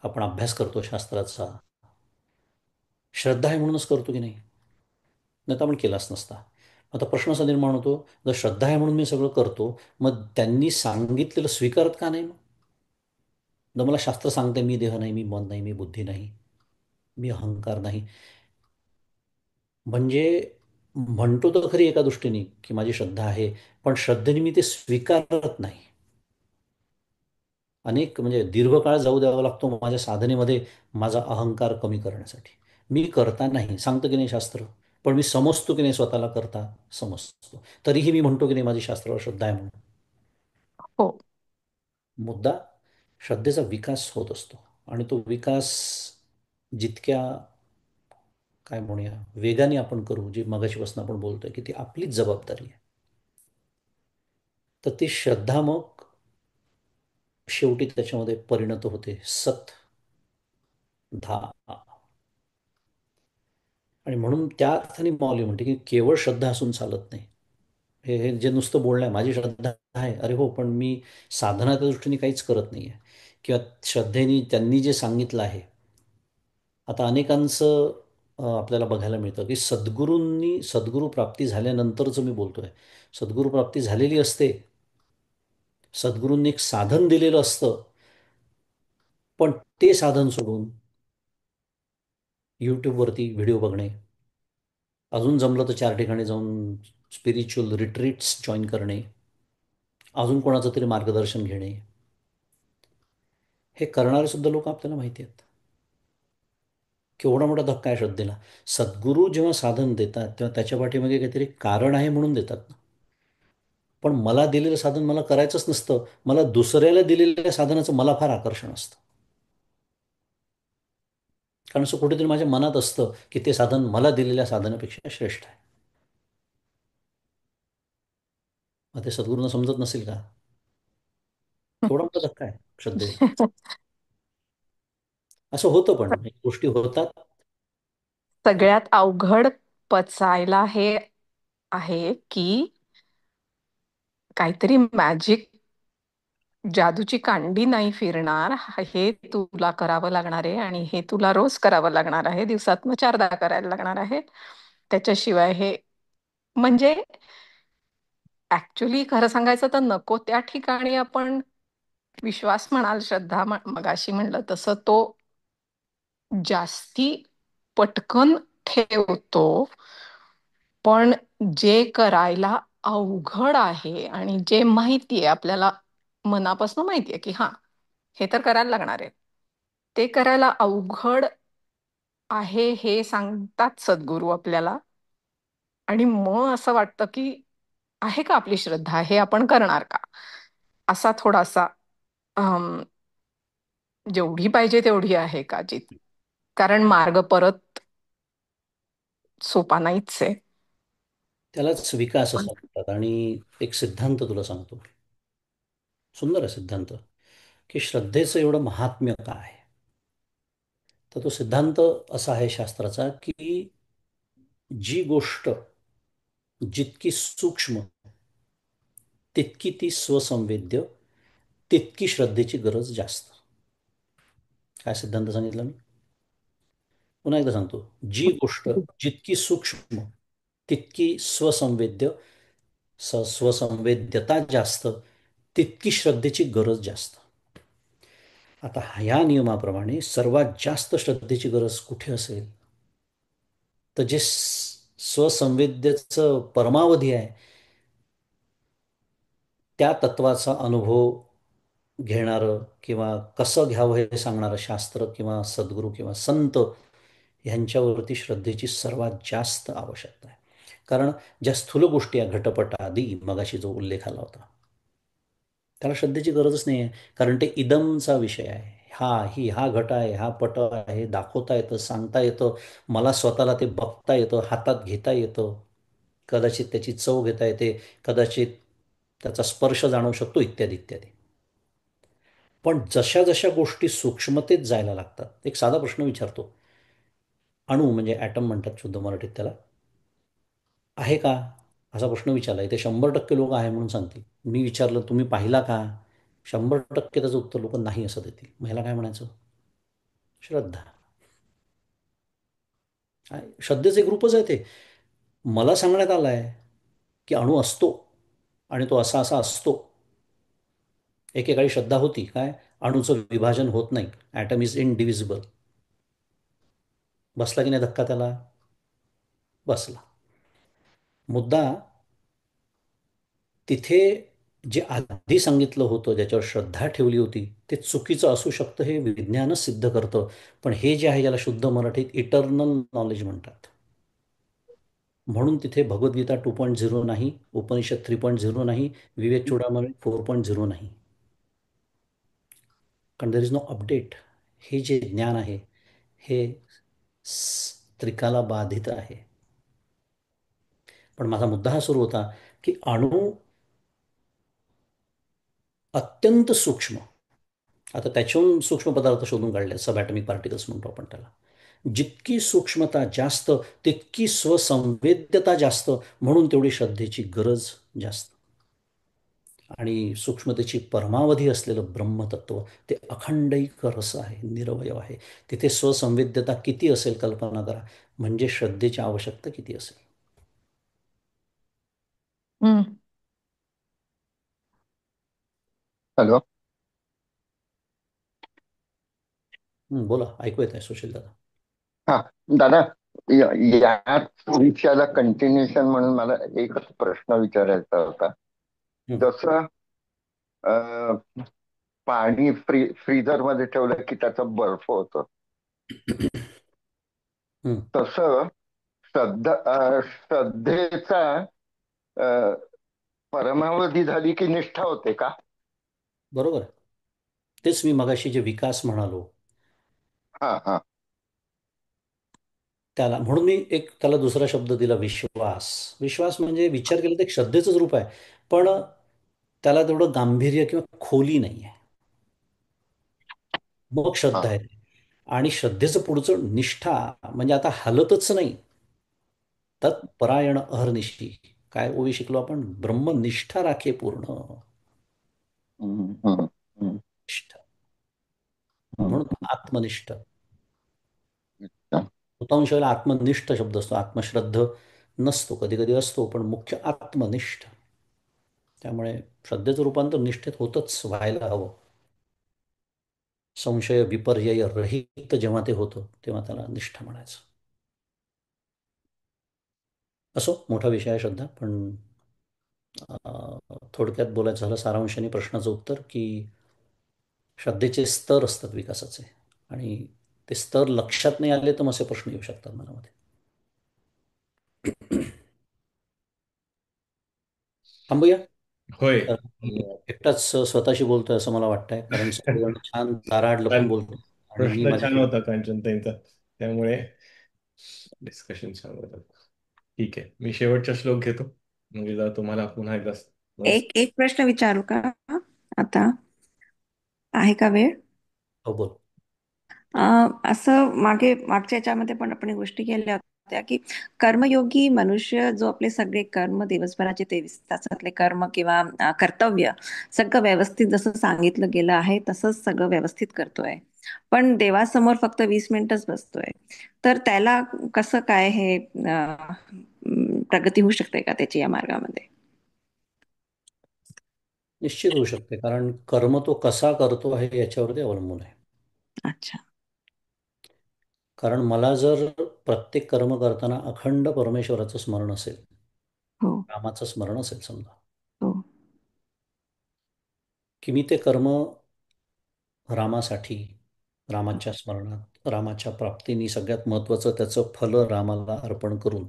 आपण अभ्यास करतो शास्त्राचा, श्रद्धा आहे म्हणूनच करतो की नाही, नाही तर आपण केलाच नसता. आता प्रश्न असा निर्माण होतो, जर श्रद्धा आहे म्हणून मी सगळं करतो, मग त्यांनी सांगितलेलं स्वीकारत का नाही? मग जर मला शास्त्र सांगते मी देह नाही, मी मन नाही, मी बुद्धी नाही, मी अहंकार नाही, म्हणजे म्हणतो तर खरी एका दृष्टीने की माझी श्रद्धा आहे, पण श्रद्धेने मी ते स्वीकारत नाही. अनेक म्हणजे दीर्घकाळ जाऊ द्यावा लागतो माझ्या साधनेमध्ये माझा अहंकार कमी करण्यासाठी. मी करता नाही सांगतं की नाही शास्त्र, पण मी समजतो की नाही स्वतःला करता, समजतो, तरीही मी म्हणतो की नाही माझी शास्त्रावर श्रद्धा आहे म्हणून. हो. मुद्दा श्रद्धेचा विकास होत असतो आणि तो विकास जितक्या काय म्हणूया वेगाने आपण करू, जी मगाशीपासून आपण बोलतोय की ती आपलीच जबाबदारी आहे, तर ती श्रद्धा मग शेवटी त्याच्यामध्ये परिणत होते सत धा. आणि म्हणून त्या अर्थाने माऊली म्हणते की केवळ श्रद्धा असून चालत नाही. हे हे जे नुसतं बोलणं आहे, माझी श्रद्धा आहे, अरे हो, पण मी साधनाच्या दृष्टीने काहीच करत नाही आहे, किंवा श्रद्धेने त्यांनी जे सांगितलं आहे. आता अनेकांचं आपल्याला बघायला मिळतं की सद्गुरू प्राप्ती झाल्यानंतरचं मी बोलतोय, सद्गुरू प्राप्ती झालेली असते, सद्गुरूंनी एक साधन दिलेलं असतं, पण ते साधन सोडून यूट्यूबवरती व्हिडिओ बघणे, अजून जमलं तर 4 ठिकाणी जाऊन स्पिरिच्युअल रिट्रीट्स जॉईन करणे, अजून कोणाचं तरी मार्गदर्शन घेणे, हे करणारे सुद्धा लोक आपल्याला माहिती आहेत. केवढा मोठा धक्का आहे श्रद्धेला. सद्गुरू जेव्हा साधन देतात तेव्हा त्याच्या पाठीमागे काहीतरी कारण आहे म्हणून देतात ना. पण मला दिलेलं साधन मला करायचंच नसतं, मला दुसऱ्याला दिलेल्या साधनाचं मला फार आकर्षण असतं. कारण असं कुठेतरी माझ्या मनात असतं की ते साधन मला दिलेल्या साधनापेक्षा श्रेष्ठ आहे. मग ते सद्गुरूंना समजत नसेल का? केवढा मोठा धक्का आहे श्रद्धेला. असं होतं, पण गोष्टी होतात. सगळ्यात अवघड पचायला हे आहे की काहीतरी मॅजिक, जादूची कांडी नाही फिरणार, हे तुला करावं लागणार आहे आणि हे तुला रोज करावं लागणार आहे, दिवसातनं 4दा करायला लागणार आहे. त्याच्याशिवाय हे म्हणजे ऍक्च्युली खरं सांगायचं तर नको त्या ठिकाणी आपण विश्वास म्हणाल, श्रद्धा मगाशी म्हणलं तसं, तो जास्ती पटकन ठेवतो. पण जे करायला अवघड आहे आणि जे माहितीये आपल्याला, मनापासून माहितीये की हा हे तर करायला लागणार आहे, ते करायला अवघड आहे हे सांगतात सद्गुरू आपल्याला. आणि मग असं वाटतं की आहे का आपली श्रद्धा, हे आपण करणार का, असा थोडासा अम, जेवढी पाहिजे तेवढी आहे का, कारण मार्ग परत सोपा नाहीच आहे. त्यालाच विकास पण असं म्हणतात. आणि एक सिद्धांत तुला सांगतो, सुंदर आहे सिद्धांत, की श्रद्धेचं एवढं महात्म्य काय आहे. तर तो सिद्धांत असा आहे शास्त्राचा, की जी गोष्ट जितकी सूक्ष्म तितकी ती स्वसंवेद्य, तितकी श्रद्धेची गरज जास्त. काय सिद्धांत सांगितला मी? पुन्हा एकदा सांगतो, जी गोष्ट जितकी सूक्ष्म तितकी स्वसंवेद्य, स्वसंवेद्यता जास्त, तितकी श्रद्धेची गरज जास्त. आता ह्या नियमाप्रमाणे सर्वात जास्त श्रद्धेची गरज कुठे असेल? तर जे स्वसंवेद्याचं परमावधी आहे, त्या तत्वाचा अनुभव घेणारं किंवा कसं घ्यावं हे सांगणारं शास्त्र किंवा सद्गुरू किंवा संत, ह्यांच्यावरती श्रद्धेची सर्वात जास्त आवश्यकता आहे. कारण ज्या स्थूल गोष्टी आहे, घटपट आदी, मगाशी जो उल्लेख आला होता, त्याला श्रद्धेची गरजच नाही आहे. कारण ते इदमचा विषय आहे. हा घट आहे, हा पट आहे, दाखवता येतं, सांगता येतं, मला स्वतःला ते बघता येतं, हातात घेता येतं, कदाचित त्याची चव घेता येते, कदाचित त्याचा स्पर्श जाणवू शकतो, इत्यादी इत्यादी. पण जशा जशा गोष्टी सूक्ष्मतेत जायला लागतात, एक साधा प्रश्न विचारतो. अणू म्हणजे ॲटम म्हणतात शुद्ध मराठीत त्याला, आहे का, असा प्रश्न विचारला. इथे 100% लोक आहे म्हणून सांगतील. मी विचारलं तुम्ही पाहिला का, 100% त्याचं उत्तर लोक नाही असं देतील. मग ह्याला काय म्हणायचं? श्रद्धा. श्रद्धेचे ग्रुपच आहे ते. मला सांगण्यात आलं आहे की अणू असतो आणि तो असा असा असतो. एकेकाळी श्रद्धा होती काय, अणूचं विभाजन होत नाही, ॲटम इज इनडिव्हिजिबल. बसला की नाही धक्का त्याला? बसला. मुद्दा तिथे जे आधी सांगितलं होतं, ज्याच्यावर श्रद्धा ठेवली होती, ते चुकीचं असू शकतं हे विज्ञानच सिद्ध करतं. पण हे जे आहे, याला शुद्ध मराठीत इटर्नल नॉलेज म्हणतात. म्हणून तिथे भगवद्गीता 2.0 नाही, उपनिषद 3.0 नाही, विवेक चूडामणी 4.0 नाही. कारण देर इज नो अपडेट. हे जे ज्ञान आहे हे त्रिकाला बाधित आहे. पण माझा मुद्दा हा सुरू होता की अणू अत्यंत सूक्ष्म, आता त्याच्याहून सूक्ष्म पदार्थ शोधून काढले, सबॲटॉमिक पार्टिकल्स म्हणतो आपण त्याला. जितकी सूक्ष्मता जास्त, तितकी स्वसंवेद्यता जास्त, म्हणून तेवढी श्रद्धेची गरज जास्त. आणि सूक्ष्मतेची परमावधी असलेलं ब्रह्मतत्व ते अखंडैक रस आहे, निरवय आहे. तिथे स्वसंवेद्यता किती असेल कल्पना करा, म्हणजे श्रद्धेची आवश्यकता किती असेल. हम्म. हॅलो. बोला, ऐकू येत आहे सुशील दादा. हा दादा, याच विषयाला कंटिन्युएशन म्हणून मला एकच प्रश्न विचारायचा होता. हं, जसं पाणी फ्रीझर मध्ये ठेवलं की त्याचा बर्फ होतो, हं, तसं श्रद्धेचा अ, परमावधी झाली की निष्ठा होते का? बरोबर. तेच मी मगाशी जे विकास म्हणालो, हा हा. त्याला म्हणून मी एक त्याला दुसरा शब्द दिला, विश्वास. विश्वास म्हणजे विचार केला तर एक श्रद्धेचंच रूप आहे, पण त्याला तेवढं गांभीर्य किंवा खोली नाही आहे. मग हा. श्रद्धा आहे. आणि श्रद्धेचं पुढचं निष्ठा, म्हणजे आता हलतच नाही. तत्परायण अहर्निशी, काय ओवी शिकलो आपण, ब्रह्मनिष्ठा राखे पूर्ण. हम्म, हम्म, हम्म, निष्ठा हम्म. म्हणून आत्मनिष्ठ. अच्छा. बहुतांश वेळेला आत्मनिष्ठ शब्द असतो, आत्मश्रद्ध नसतो, कधी कधी असतो, पण मुख्य आत्मनिष्ठ. त्यामुळे श्रद्धेचं रूपांतर निष्ठेत होतच व्हायला हवं. संशय विपर्यय रहित जेव्हा ते होतं, तेव्हा त्याला निष्ठा म्हणायचं. असो, मोठा विषय आहे श्रद्धा, पण थोडक्यात बोलायचं झालं सारांशाने प्रश्नाचं उत्तर, की श्रद्धेचे स्तर असतात विकासाचे, आणि ते स्तर लक्षात नाही आले तर मग असे प्रश्न येऊ शकतात मनामध्ये. थांबूया. होय. एकटाच स्वतःशी बोलतोय असं मला वाटतंय, कारण सगळेजण छान दाराआड लपून पण बोलतो आणि मी प्रश्न माझ्या. छान होता कांचनताईंचा, त्यामुळे डिस्कशन छान होतं. ठीक आहे, मी शेवटचा श्लोक घेतो, म्हणजे जर तुम्हाला पुन्हा एकदा एक एक प्रश्न विचारू का आता? आहे का वेळ? हो, बोल. असं मागच्या याच्यामध्ये पण आपण गोष्टी केल्या होत्या की कर्मयोगी मनुष्य जो आपले सगळे कर्म, दिवसभराचे 23 तासातले कर्म किंवा कर्तव्य सगळं व्यवस्थित जसं सांगितलं गेलं आहे तसंच सगळं व्यवस्थित करतोय, पण देवासमोर फक्त 20 मिनिटच बसतोय. तर त्याला कसं काय हे प्रगती होऊ शकते का त्याची या मार्गामध्ये? निश्चित होऊ शकते, कारण कर्म तो कसा करतो आहे याच्यावरती अवलंबून आहे. अच्छा. कारण मला जर प्रत्येक कर्म करताना अखंड परमेश्वराचं स्मरण असेल, हो. रामाचं स्मरण असेल समजा, हो. की मी ते कर्म रामासाठी, रामाच्या स्मरणात, रामाच्या प्राप्तीने सगळ्यात महत्त्वाचं त्याचं फल रामाला अर्पण करून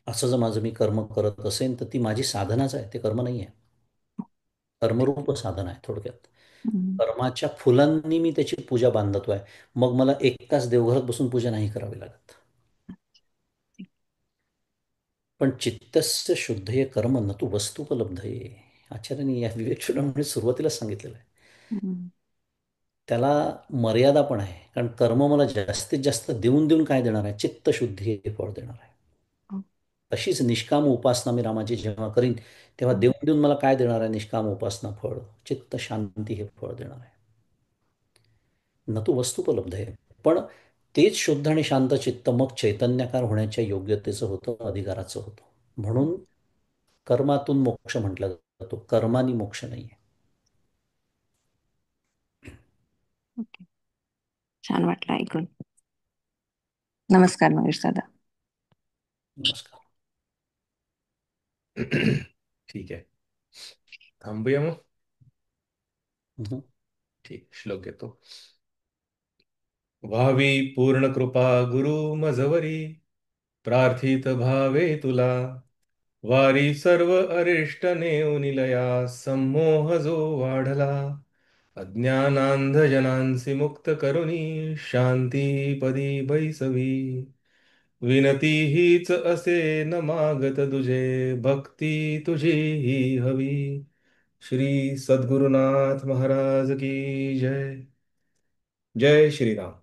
असं जर माझं मी कर्म करत असेल तर ती माझी साधनाच आहे, ते कर्म नाही आहे. कर्मरूप साधन आहे थोडक्यात. हम्म. कर्माच्या फुलांनी मी त्याची पूजा बांधतो आहे. मग मला 1 तास देवघरात बसून पूजा नाही करावी लागत. पण चित्तस्य शुद्धये कर्म न तू वस्तुपलब्धये. आचार्यांनी या विवेक चूडामणी सुरुवातीला सांगितलेलं आहे. हम्म. त्याला मर्यादा पण आहे, कारण कर्म मला जास्तीत जास्त देऊन देऊन काय देणार आहे? चित्तशुद्धी हे फळ देणार आहे. हो. तशीच निष्काम उपासना मी रामाची जेव्हा करीन तेव्हा हम्म. देऊन देऊन मला काय देणार आहे? निष्काम उपासना फळ, चित्त शांती हे फळ देणार आहे. न तू वस्तुपलब्ध आहे. पण तेच शुद्ध आणि शांत चित्त मग चैतन्यकार होण्याच्या योग्यतेचं होतं, अधिकाराचं होतं. म्हणून कर्मातून मोक्ष म्हटला जातो, कर्मानी मोक्ष नाही आहे. ओके. छान वाटलं ऐकून. नमस्कार महेश दादा. नमस्कार. ठीक आहे, थांबूया मग. Mhm. ठीक, श्लोक येतो. व्हावी पूर्ण कृपा गुरु मजवरी, प्रार्थित भावे तुला. वारी सर्व अरिष्ट नेऊ निलया, संमोह जो वाढला. अज्ञानांधजनांसी मुक्त करुणी, शांती पदी बैसवी. विनती हीच असे न मागत तुझे, भक्ती तुझी ही हवी. श्री सद्गुरुनाथ महाराज की जय. जय श्रीराम.